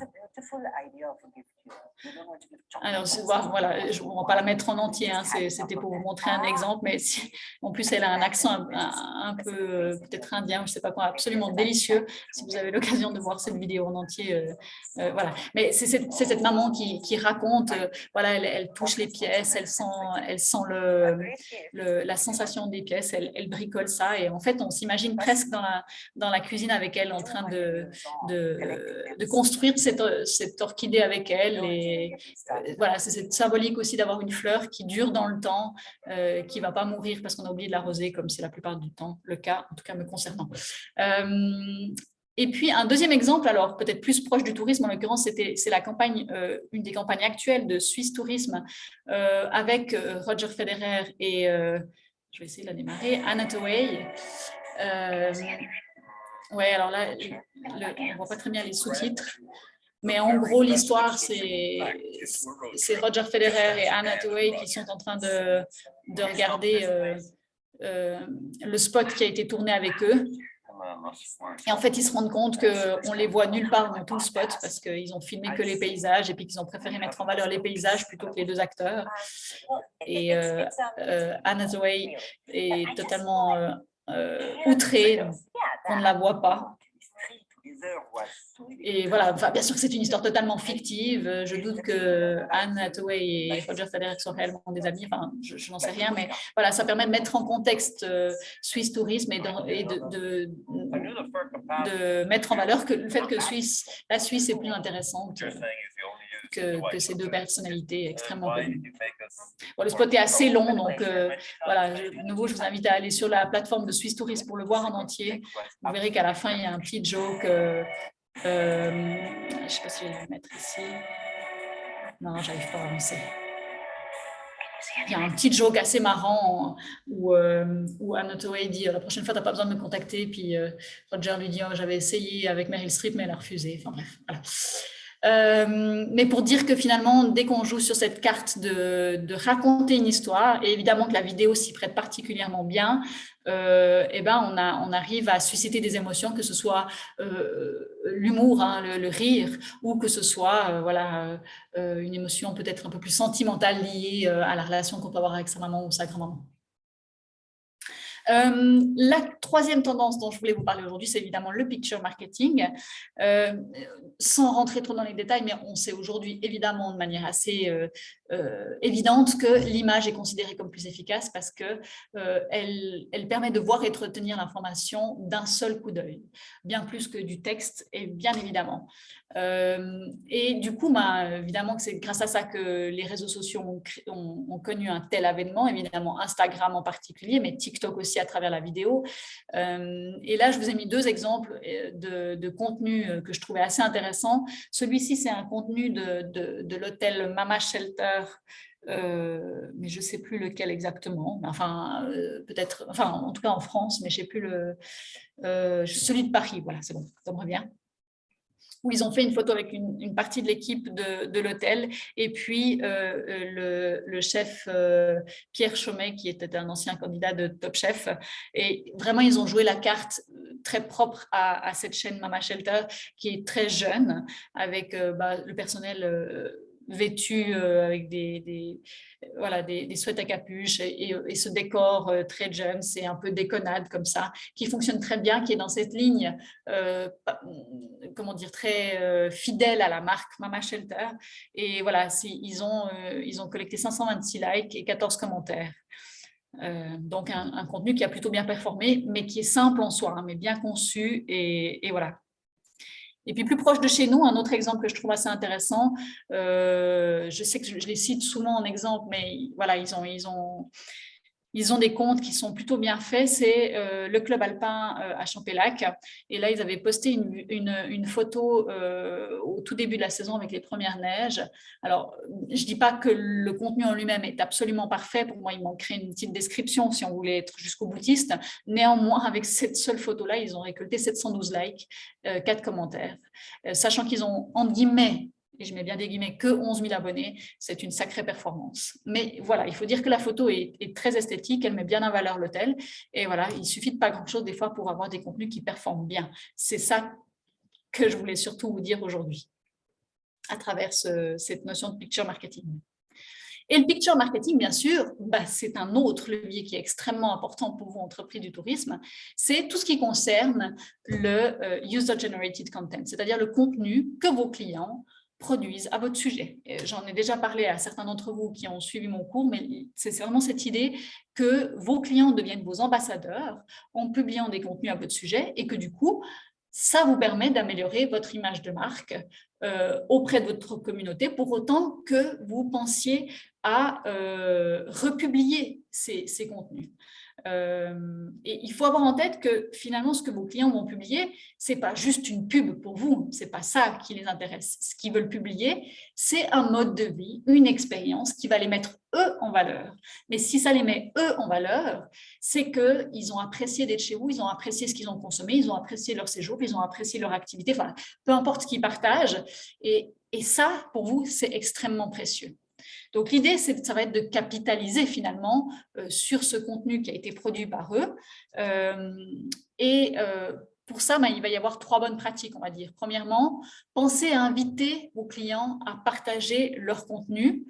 Alors, voilà, on ne va pas la mettre en entier, hein, c'était pour vous montrer un exemple, mais en plus, elle a un accent un peu peut-être indien, je ne sais pas quoi, absolument délicieux. Si vous avez l'occasion de voir cette vidéo en entier, voilà. Mais c'est cette maman qui raconte, voilà, elle touche les pièces, elle sent la sensation des pièces, elle bricole ça, et en fait, on s'imagine presque dans la cuisine avec elle, en train de construire cette orchidée avec elle. Et voilà, c'est symbolique aussi d'avoir une fleur qui dure dans le temps, qui ne va pas mourir parce qu'on a oublié de l'arroser, comme c'est la plupart du temps le cas, en tout cas me concernant. Et puis, un deuxième exemple, alors peut-être plus proche du tourisme, en l'occurrence, c'est la campagne, une des campagnes actuelles de Swiss Tourisme avec Roger Federer et, je vais essayer de la démarrer, Anna Hathaway. Ouais, alors là, on ne voit pas très bien les sous-titres. Mais en gros, l'histoire, c'est Roger Federer et Anna Hathaway qui sont en train de regarder le spot qui a été tourné avec eux. Et en fait, ils se rendent compte qu'on les voit nulle part dans tout le spot parce qu'ils ont filmé que les paysages et puis qu'ils ont préféré mettre en valeur les paysages plutôt que les deux acteurs. Et Anna Hathaway est totalement outrée qu'on ne la voit pas. Et voilà, bien sûr que c'est une histoire totalement fictive. Je doute que Anne Hathaway et Roger Federer soient réellement des amis. Enfin, je n'en sais rien, mais voilà, ça permet de mettre en contexte Swiss Tourisme et de mettre en valeur le fait que la Suisse est plus intéressante que ces deux personnalités extrêmement connues. Bon, le spot est assez long, donc voilà, de nouveau, je vous invite à aller sur la plateforme de Swiss Tourisme pour le voir en entier. Vous verrez qu'à la fin, il y a un petit joke. Je ne sais pas si je vais le mettre ici. Non, j'arrive pas à avancer. Il y a un petit joke assez marrant où Anna Hathaway dit la prochaine fois, tu n'as pas besoin de me contacter. Puis Roger lui dit j'avais essayé avec Meryl Streep, mais elle a refusé. Enfin bref, voilà. Mais pour dire que finalement, dès qu'on joue sur cette carte de raconter une histoire, et évidemment que la vidéo s'y prête particulièrement bien, on arrive à susciter des émotions, que ce soit l'humour, hein, le rire, ou que ce soit une émotion peut-être un peu plus sentimentale liée à la relation qu'on peut avoir avec sa maman ou sa grand-maman. La troisième tendance dont je voulais vous parler aujourd'hui, c'est évidemment le picture marketing. Sans rentrer trop dans les détails, mais on sait aujourd'hui évidemment de manière assez évidente que l'image est considérée comme plus efficace parce que elle permet de voir et de retenir l'information d'un seul coup d'œil, bien plus que du texte, et bien évidemment. Et du coup, évidemment que c'est grâce à ça que les réseaux sociaux ont connu un tel avènement, évidemment Instagram en particulier, mais TikTok aussi à travers la vidéo. Et là, je vous ai mis deux exemples de contenu que je trouvais assez intéressant. Celui-ci, c'est un contenu de l'hôtel Mama Shelter, mais je ne sais plus lequel exactement. Enfin, peut-être, enfin, en tout cas en France, mais je ne sais plus celui de Paris. Voilà, c'est bon, ça me revient. Où ils ont fait une photo avec une partie de l'équipe de l'hôtel et puis le chef Pierre Chaumet, qui était un ancien candidat de Top Chef. Et vraiment, ils ont joué la carte très propre à cette chaîne Mama Shelter, qui est très jeune, avec le personnel vêtu avec des sweats à capuche et ce décor très jeune, c'est un peu déconnade comme ça, qui fonctionne très bien, qui est dans cette ligne comment dire, très fidèle à la marque Mama Shelter. Et voilà, ils ont collecté 526 likes et 14 commentaires. Donc un contenu qui a plutôt bien performé, mais qui est simple en soi, hein, mais bien conçu, et voilà. Et puis plus proche de chez nous, un autre exemple que je trouve assez intéressant, je sais que je les cite souvent en exemple, mais voilà, ils ont des comptes qui sont plutôt bien faits. C'est le club alpin à Champélac. Et là, ils avaient posté une photo au tout début de la saison avec les premières neiges. Alors, je ne dis pas que le contenu en lui-même est absolument parfait. Pour moi, il manquerait une petite description si on voulait être jusqu'au boutiste. Néanmoins, avec cette seule photo-là, ils ont récolté 712 likes, 4 commentaires. Sachant qu'ils ont, entre guillemets, et je mets bien des guillemets, que 11 000 abonnés, c'est une sacrée performance. Mais voilà, il faut dire que la photo est très esthétique, elle met bien en valeur l'hôtel. Et voilà, il suffit de pas grand-chose des fois pour avoir des contenus qui performent bien. C'est ça que je voulais surtout vous dire aujourd'hui à travers cette notion de picture marketing. Et le picture marketing, bien sûr, c'est un autre levier qui est extrêmement important pour vous, entreprises du tourisme. C'est tout ce qui concerne le user-generated content, c'est-à-dire le contenu que vos clients produisent à votre sujet. J'en ai déjà parlé à certains d'entre vous qui ont suivi mon cours, mais c'est vraiment cette idée que vos clients deviennent vos ambassadeurs en publiant des contenus à votre sujet et que du coup, ça vous permet d'améliorer votre image de marque auprès de votre communauté, pour autant que vous pensiez à republier ces contenus. Et il faut avoir en tête que finalement, ce que vos clients vont publier, ce n'est pas juste une pub pour vous, ce n'est pas ça qui les intéresse. Ce qu'ils veulent publier, c'est un mode de vie, une expérience qui va les mettre eux en valeur. Mais si ça les met eux en valeur, c'est qu'ils ont apprécié d'être chez vous, ils ont apprécié ce qu'ils ont consommé, ils ont apprécié leur séjour, ils ont apprécié leur activité, enfin, peu importe ce qu'ils partagent. Et ça, pour vous, c'est extrêmement précieux. Donc l'idée, ça va être de capitaliser finalement sur ce contenu qui a été produit par eux. Pour ça, il va y avoir 3 bonnes pratiques, on va dire. Premièrement, pensez à inviter vos clients à partager leur contenu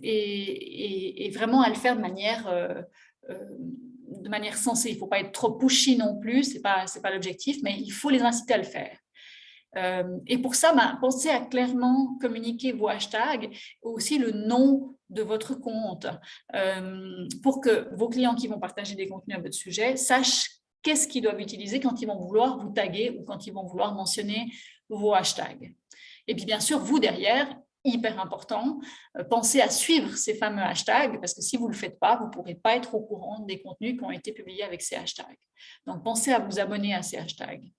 et vraiment à le faire de manière sensée. Il ne faut pas être trop pushy non plus, ce n'est pas l'objectif, mais il faut les inciter à le faire. Et pour ça, pensez à clairement communiquer vos hashtags, aussi le nom de votre compte, pour que vos clients qui vont partager des contenus à votre sujet sachent qu'est-ce qu'ils doivent utiliser quand ils vont vouloir vous taguer ou quand ils vont vouloir mentionner vos hashtags. Et puis bien sûr, vous derrière, hyper important, pensez à suivre ces fameux hashtags, parce que si vous ne le faites pas, vous ne pourrez pas être au courant des contenus qui ont été publiés avec ces hashtags. Donc pensez à vous abonner à ces hashtags.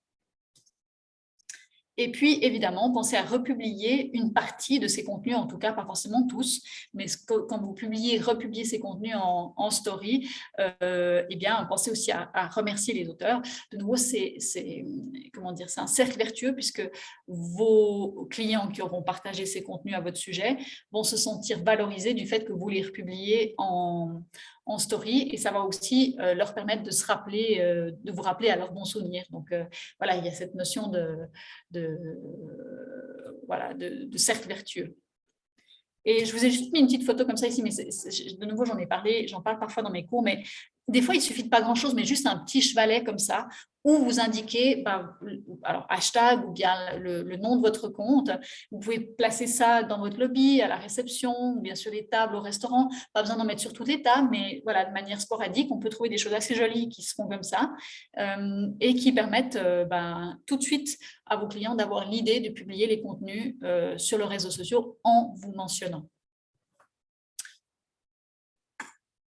Et puis, évidemment, pensez à republier une partie de ces contenus, en tout cas, pas forcément tous, mais quand vous republiez ces contenus en story, eh bien, pensez aussi à remercier les auteurs. De nouveau, c'est un cercle vertueux puisque vos clients qui auront partagé ces contenus à votre sujet vont se sentir valorisés du fait que vous les republiez en story, et ça va aussi leur permettre de vous rappeler à leurs bons souvenirs. Donc, voilà, il y a cette notion de cercle vertueux. Et je vous ai juste mis une petite photo comme ça ici, mais de nouveau, j'en parle parfois dans mes cours, mais des fois, il suffit de pas grand-chose, mais juste un petit chevalet comme ça, où vous indiquez, alors hashtag ou bien le nom de votre compte. Vous pouvez placer ça dans votre lobby, à la réception, ou bien sur les tables au restaurant. Pas besoin d'en mettre sur toutes les tables, mais voilà, de manière sporadique, on peut trouver des choses assez jolies qui se font comme ça et qui permettent tout de suite à vos clients d'avoir l'idée de publier les contenus sur leurs réseaux sociaux en vous mentionnant.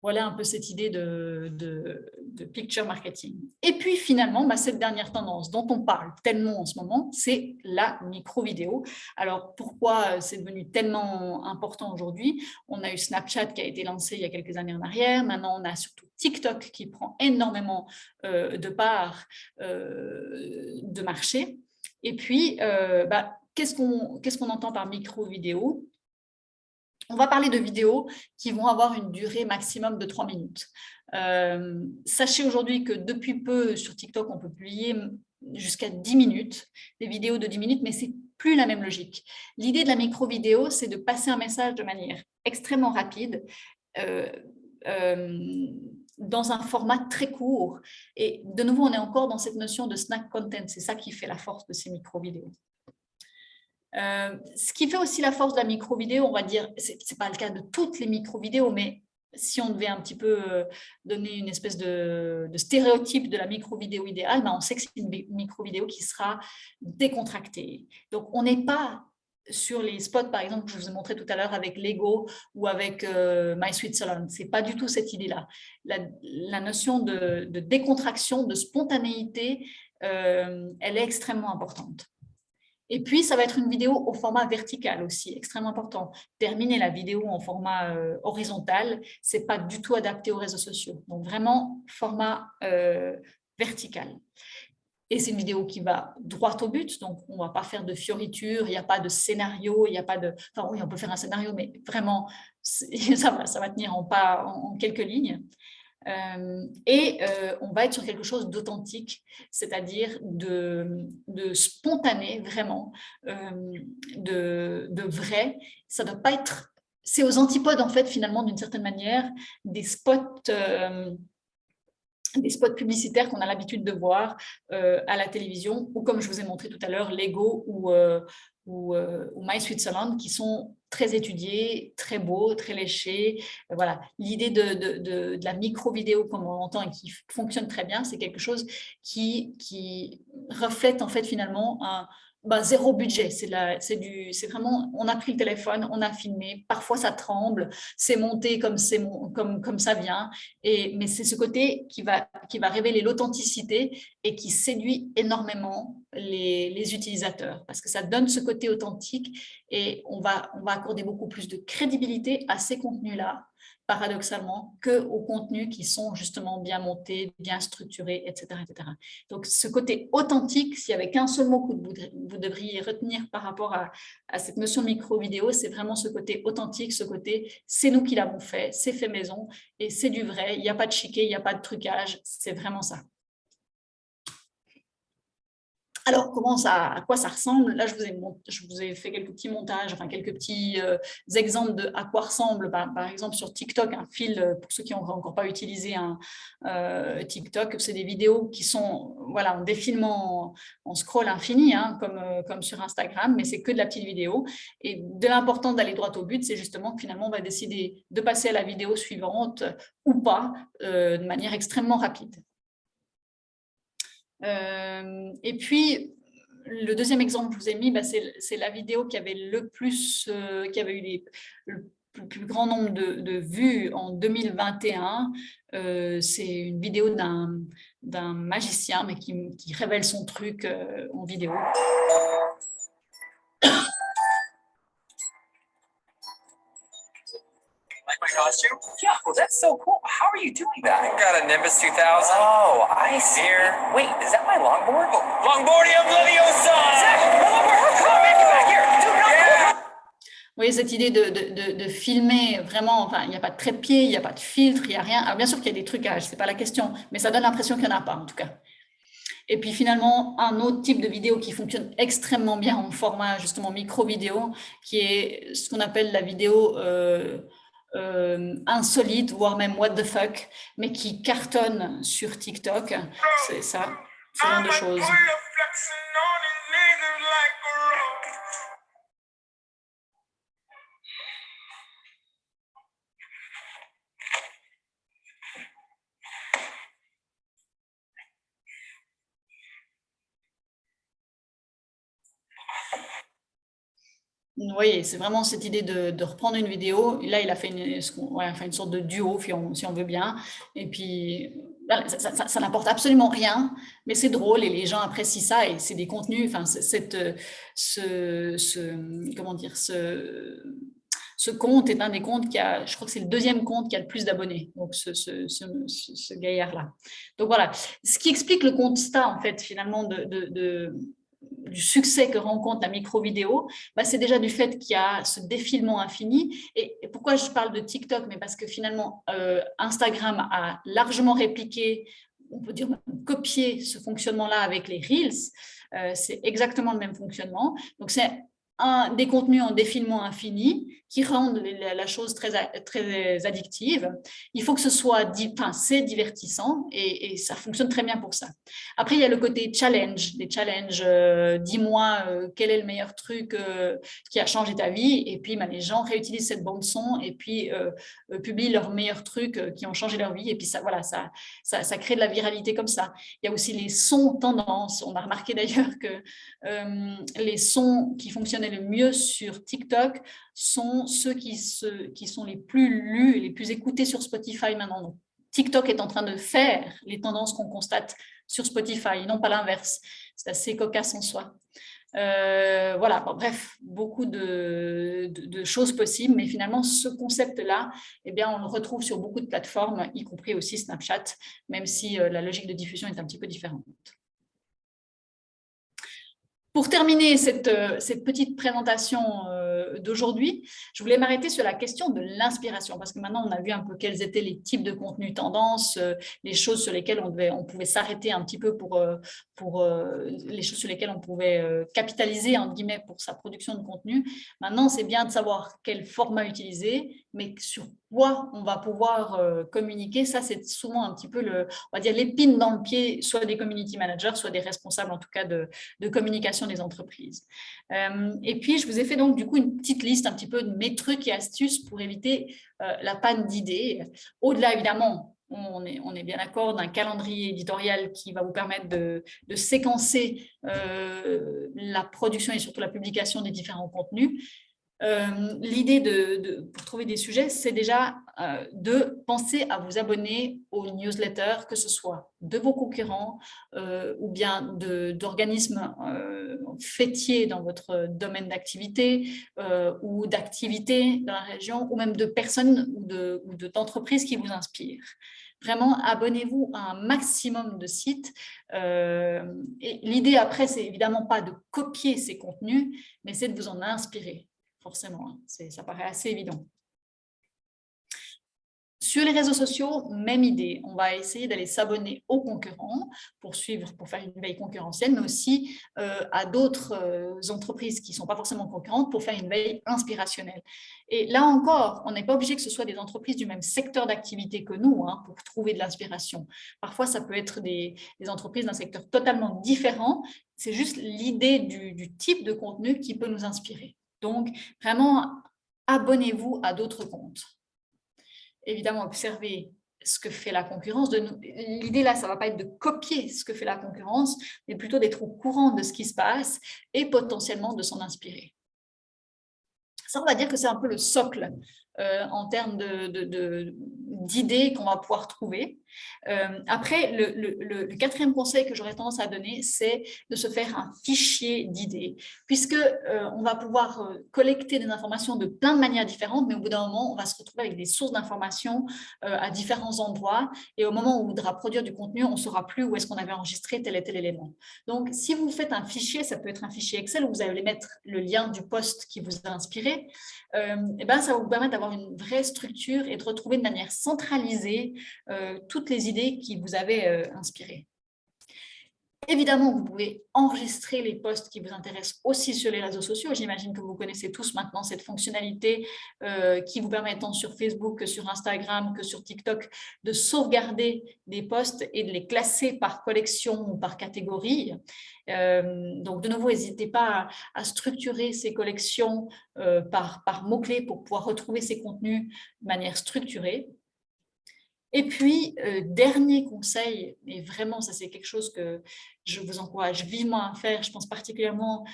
Voilà un peu cette idée de picture marketing. Et puis finalement, cette dernière tendance dont on parle tellement en ce moment, c'est la micro-vidéo. Alors pourquoi c'est devenu tellement important aujourd'hui? On a eu Snapchat qui a été lancé il y a quelques années en arrière. Maintenant, on a surtout TikTok qui prend énormément de parts de marché. Et puis, qu'est-ce qu'on entend par micro-vidéo? On va parler de vidéos qui vont avoir une durée maximum de 3 minutes. Sachez aujourd'hui que depuis peu, sur TikTok, on peut publier jusqu'à 10 minutes, des vidéos de 10 minutes, mais ce n'est plus la même logique. L'idée de la micro-vidéo, c'est de passer un message de manière extrêmement rapide, dans un format très court. Et de nouveau, on est encore dans cette notion de snack content. C'est ça qui fait la force de ces micro-vidéos. Ce qui fait aussi la force de la micro-vidéo, on va dire, ce n'est pas le cas de toutes les micro-vidéos, mais si on devait un petit peu donner une espèce de stéréotype de la micro-vidéo idéale, on sait que c'est une micro-vidéo qui sera décontractée. Donc, on n'est pas sur les spots, par exemple, que je vous ai montré tout à l'heure avec Lego ou avec My Sweet Salon. Ce n'est pas du tout cette idée-là. La notion de décontraction, de spontanéité, elle est extrêmement importante. Et puis, ça va être une vidéo au format vertical aussi, extrêmement important. Terminer la vidéo en format horizontal, ce n'est pas du tout adapté aux réseaux sociaux. Donc, vraiment, format vertical. Et c'est une vidéo qui va droit au but, donc on ne va pas faire de fioritures, il n'y a pas de scénario, il n'y a pas de... Enfin oui, on peut faire un scénario, mais vraiment, ça va tenir en quelques lignes. On va être sur quelque chose d'authentique, c'est-à-dire de spontané, vraiment, de vrai. Ça ne doit pas être... C'est aux antipodes, en fait, finalement, d'une certaine manière, des spots publicitaires qu'on a l'habitude de voir à la télévision, ou comme je vous ai montré tout à l'heure, Lego ou My Sweet Salon, qui sont très étudiés, très beaux, très léchés. Voilà. L'idée de la micro-vidéo, comme on l'entend, et qui fonctionne très bien, c'est quelque chose qui reflète en fait finalement zéro budget. C'est vraiment, on a pris le téléphone, on a filmé, parfois ça tremble, c'est monté comme ça vient, mais c'est ce côté qui va révéler l'authenticité et qui séduit énormément les utilisateurs, parce que ça donne ce côté authentique et on va accorder beaucoup plus de crédibilité à ces contenus-là, paradoxalement, qu'aux contenus qui sont justement bien montés, bien structurés, etc., etc. Donc, ce côté authentique, s'il n'y avait qu'un seul mot que vous devriez retenir par rapport à cette notion de micro-vidéo, c'est vraiment ce côté authentique, ce côté « c'est nous qui l'avons fait, c'est fait maison et c'est du vrai, il n'y a pas de chiquet, il n'y a pas de trucage », c'est vraiment ça. Alors, à quoi ça ressemble? Là, je vous ai fait quelques petits montages, enfin quelques petits exemples de à quoi ressemble, par exemple, sur TikTok, un fil, pour ceux qui n'ont encore pas utilisé un TikTok, c'est des vidéos qui sont, voilà, on défile en scroll infini, hein, comme sur Instagram, mais c'est que de la petite vidéo. Et de l'important d'aller droit au but, c'est justement que finalement, on va décider de passer à la vidéo suivante ou pas, de manière extrêmement rapide. Et puis, le deuxième exemple que je vous ai mis, c'est la vidéo qui avait qui avait eu le plus grand nombre de vues en 2021. C'est une vidéo d'un magicien, mais qui révèle son truc en vidéo. Like my costume? Yeah, well, that's so cool. How are you doing that? I got a Nimbus 2000. Oh, I see. Here. Wait, is that my longboard? Oh, Longboardium Leviosa! Zach, my longboard! Come on, man, get back here! Dude, no, yeah. Vous voyez cette idée de filmer vraiment, enfin, il n'y a pas de trépied, il n'y a pas de filtre, il n'y a rien. Alors, bien sûr qu'il y a des trucages, ce n'est pas la question, mais ça donne l'impression qu'il n'y en a pas, en tout cas. Et puis finalement, un autre type de vidéo qui fonctionne extrêmement bien en format justement micro-vidéo, qui est ce qu'on appelle la vidéo insolites, voire même what the fuck, mais qui cartonnent sur TikTok. C'est ça, ce genre de choses. Oui, c'est vraiment cette idée de reprendre une vidéo. Et là, il a fait une sorte de duo, si on veut bien. Et puis, voilà, ça n'apporte absolument rien, mais c'est drôle et les gens apprécient ça. Et c'est des contenus, enfin, comment dire, ce compte est un des comptes je crois que c'est le deuxième compte qui a le plus d'abonnés, donc ce gaillard-là. Donc voilà, ce qui explique le constat, en fait, finalement, du succès que rencontre la micro-vidéo, bah, c'est déjà du fait qu'il y a ce défilement infini. Et pourquoi je parle de TikTok? Mais parce que finalement, Instagram a largement répliqué, on peut dire copié ce fonctionnement-là avec les Reels. C'est exactement le même fonctionnement. Donc, c'est des contenus en défilement infini qui rendent la chose très addictive. Il faut que ce soit, c'est divertissant et ça fonctionne très bien pour ça. Après, il y a le côté challenge, des challenges, dis-moi quel est le meilleur truc qui a changé ta vie, et puis les gens réutilisent cette bande son et puis publient leurs meilleurs trucs qui ont changé leur vie, et puis ça, voilà, ça crée de la viralité comme ça. Il y a aussi les sons tendances. On a remarqué d'ailleurs que les sons qui fonctionnaient le mieux sur TikTok sont ceux qui sont les plus lus et les plus écoutés sur Spotify maintenant. Donc, TikTok est en train de faire les tendances qu'on constate sur Spotify, non pas l'inverse. C'est assez cocasse en soi. Voilà, bon, bref, beaucoup de choses possibles, mais finalement, ce concept-là, eh bien, on le retrouve sur beaucoup de plateformes, y compris aussi Snapchat, même si la logique de diffusion est un petit peu différente. Pour terminer cette petite présentation d'aujourd'hui, je voulais m'arrêter sur la question de l'inspiration, parce que maintenant, on a vu un peu quels étaient les types de contenus tendances, les choses sur lesquelles on pouvait s'arrêter un petit peu pour les choses sur lesquelles on pouvait capitaliser, entre guillemets, pour sa production de contenu. Maintenant, c'est bien de savoir quel format utiliser, mais sur quoi on va pouvoir communiquer. Ça, c'est souvent un petit peu on va dire l'épine dans le pied, soit des community managers, soit des responsables, en tout cas, de communication des entreprises. Et puis, je vous ai fait donc du coup une petite liste un petit peu de mes trucs et astuces pour éviter la panne d'idées. Au-delà, évidemment, on est bien d'accord d'un calendrier éditorial qui va vous permettre de séquencer la production et surtout la publication des différents contenus. L'idée pour trouver des sujets, c'est déjà de penser à vous abonner aux newsletters, que ce soit de vos concurrents ou bien d'organismes fêtiers dans votre domaine d'activité ou d'activité dans la région, ou même de personnes ou d'entreprises qui vous inspirent. Vraiment, abonnez-vous à un maximum de sites. Et l'idée après, c'est évidemment pas de copier ces contenus, mais c'est de vous en inspirer. Forcément, ça paraît assez évident. Sur les réseaux sociaux, même idée. On va essayer d'aller s'abonner aux concurrents pour faire une veille concurrentielle, mais aussi à d'autres entreprises qui ne sont pas forcément concurrentes pour faire une veille inspirationnelle. Et là encore, on n'est pas obligé que ce soit des entreprises du même secteur d'activité que nous pour trouver de l'inspiration. Parfois, ça peut être des entreprises d'un secteur totalement différent. C'est juste l'idée du type de contenu qui peut nous inspirer. Donc, vraiment, abonnez-vous à d'autres comptes. Évidemment, observez ce que fait la concurrence. L'idée là, ça ne va pas être de copier ce que fait la concurrence, mais plutôt d'être au courant de ce qui se passe et potentiellement de s'en inspirer. Ça, on va dire que c'est un peu le socle en termes d'idées qu'on va pouvoir trouver. Après, le quatrième conseil que j'aurais tendance à donner, c'est de se faire un fichier d'idées, puisque on va pouvoir collecter des informations de plein de manières différentes, mais au bout d'un moment, on va se retrouver avec des sources d'informations à différents endroits, et au moment où on voudra produire du contenu, on ne saura plus où est-ce qu'on avait enregistré tel et tel élément. Donc, si vous faites un fichier, ça peut être un fichier Excel où vous allez mettre le lien du post qui vous a inspiré, et ben, ça va vous permettre d'avoir une vraie structure et de retrouver de manière centralisée toutes les idées qui vous avaient inspiré. Évidemment, vous pouvez enregistrer les posts qui vous intéressent aussi sur les réseaux sociaux. J'imagine que vous connaissez tous maintenant cette fonctionnalité qui vous permet tant sur Facebook que sur Instagram que sur TikTok de sauvegarder des posts et de les classer par collection ou par catégorie. Donc, de nouveau, n'hésitez pas à structurer ces collections par mots-clés pour pouvoir retrouver ces contenus de manière structurée. Et puis, dernier conseil, et vraiment, ça c'est quelque chose que je vous encourage vivement à faire, je pense particulièrement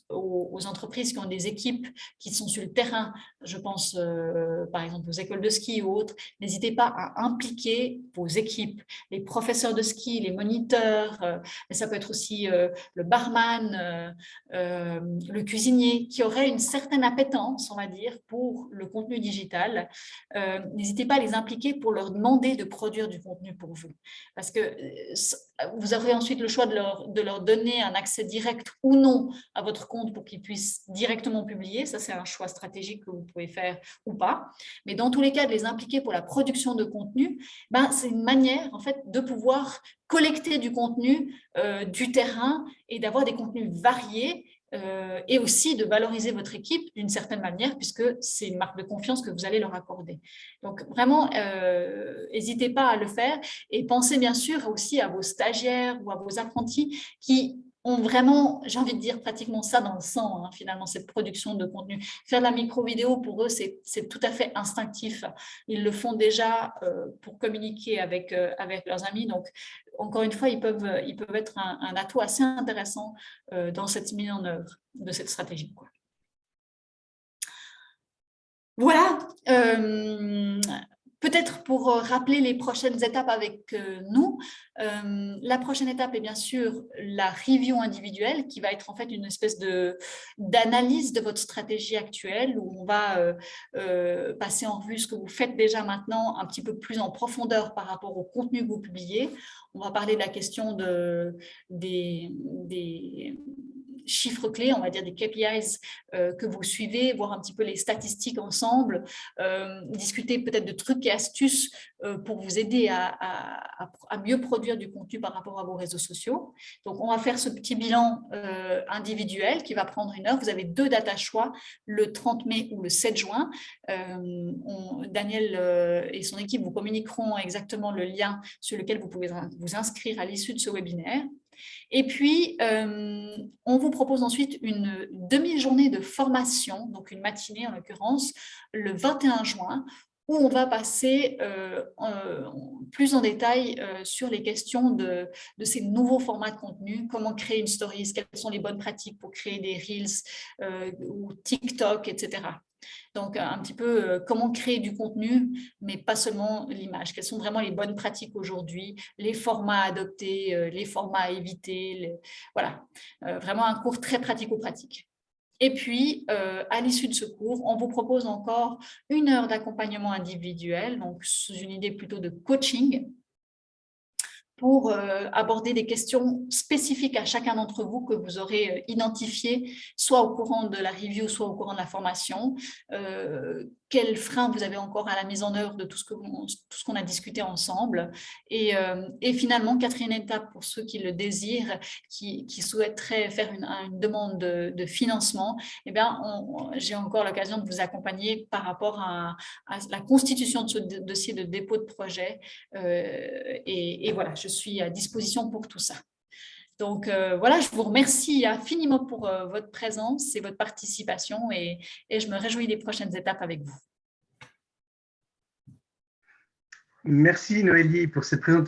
aux entreprises qui ont des équipes qui sont sur le terrain, je pense par exemple aux écoles de ski ou autres, n'hésitez pas à impliquer vos équipes, les professeurs de ski, les moniteurs, mais ça peut être aussi le barman, le cuisinier, qui aurait une certaine appétence, on va dire, pour le contenu digital. N'hésitez pas à les impliquer pour leur demander de produire du contenu pour vous. Parce que vous aurez ensuite le choix de leur donner un accès direct ou non à votre compte pour qu'ils puissent directement publier. Ça, c'est un choix stratégique que vous pouvez faire ou pas. Mais dans tous les cas, de les impliquer pour la production de contenu, c'est une manière en fait, de pouvoir collecter du contenu du terrain et d'avoir des contenus variés et aussi de valoriser votre équipe d'une certaine manière, puisque c'est une marque de confiance que vous allez leur accorder. Donc, vraiment, n'hésitez pas à le faire et pensez bien sûr aussi à vos stagiaires ou à vos apprentis qui ont vraiment, j'ai envie de dire, pratiquement ça dans le sang, hein, finalement, cette production de contenu. Faire de la micro-vidéo, pour eux, c'est tout à fait instinctif. Ils le font déjà pour communiquer avec leurs amis. Donc, encore une fois, ils peuvent être un atout assez intéressant dans cette mise en œuvre de cette stratégie, quoi. Voilà. Peut-être pour rappeler les prochaines étapes avec nous, la prochaine étape est bien sûr la review individuelle qui va être en fait une espèce d'analyse de votre stratégie actuelle où on va passer en revue ce que vous faites déjà maintenant un petit peu plus en profondeur par rapport au contenu que vous publiez. On va parler de la question des chiffres clés, on va dire des KPIs que vous suivez, voir un petit peu les statistiques ensemble, discuter peut-être de trucs et astuces pour vous aider à mieux produire du contenu par rapport à vos réseaux sociaux. Donc, on va faire ce petit bilan individuel qui va prendre 1 heure. Vous avez 2 dates à choix, le 30 mai ou le 7 juin. Daniel et son équipe vous communiqueront exactement le lien sur lequel vous pouvez vous inscrire à l'issue de ce webinaire. Et puis, on vous propose ensuite une demi-journée de formation, donc une matinée en l'occurrence, le 21 juin, où on va passer plus en détail sur les questions de ces nouveaux formats de contenu, comment créer une stories, quelles sont les bonnes pratiques pour créer des Reels ou TikTok, etc. Donc, un petit peu comment créer du contenu, mais pas seulement l'image. Quelles sont vraiment les bonnes pratiques aujourd'hui, les formats à adopter, les formats à éviter. Voilà, vraiment un cours très pratico-pratique. Et puis, à l'issue de ce cours, on vous propose encore 1 heure d'accompagnement individuel, donc sous une idée plutôt de coaching, pour aborder des questions spécifiques à chacun d'entre vous que vous aurez identifiées, soit au courant de la review, soit au courant de la formation. Quels freins vous avez encore à la mise en œuvre de tout ce qu'on a discuté ensemble. Et finalement, 4e étape pour ceux qui le désirent, qui souhaiteraient faire une demande de financement, eh bien, j'ai encore l'occasion de vous accompagner par rapport à la constitution de ce dossier de dépôt de projet. Et voilà, je suis à disposition pour tout ça. Donc voilà, je vous remercie infiniment pour votre présence et votre participation et je me réjouis des prochaines étapes avec vous. Merci Noélie pour cette présentation.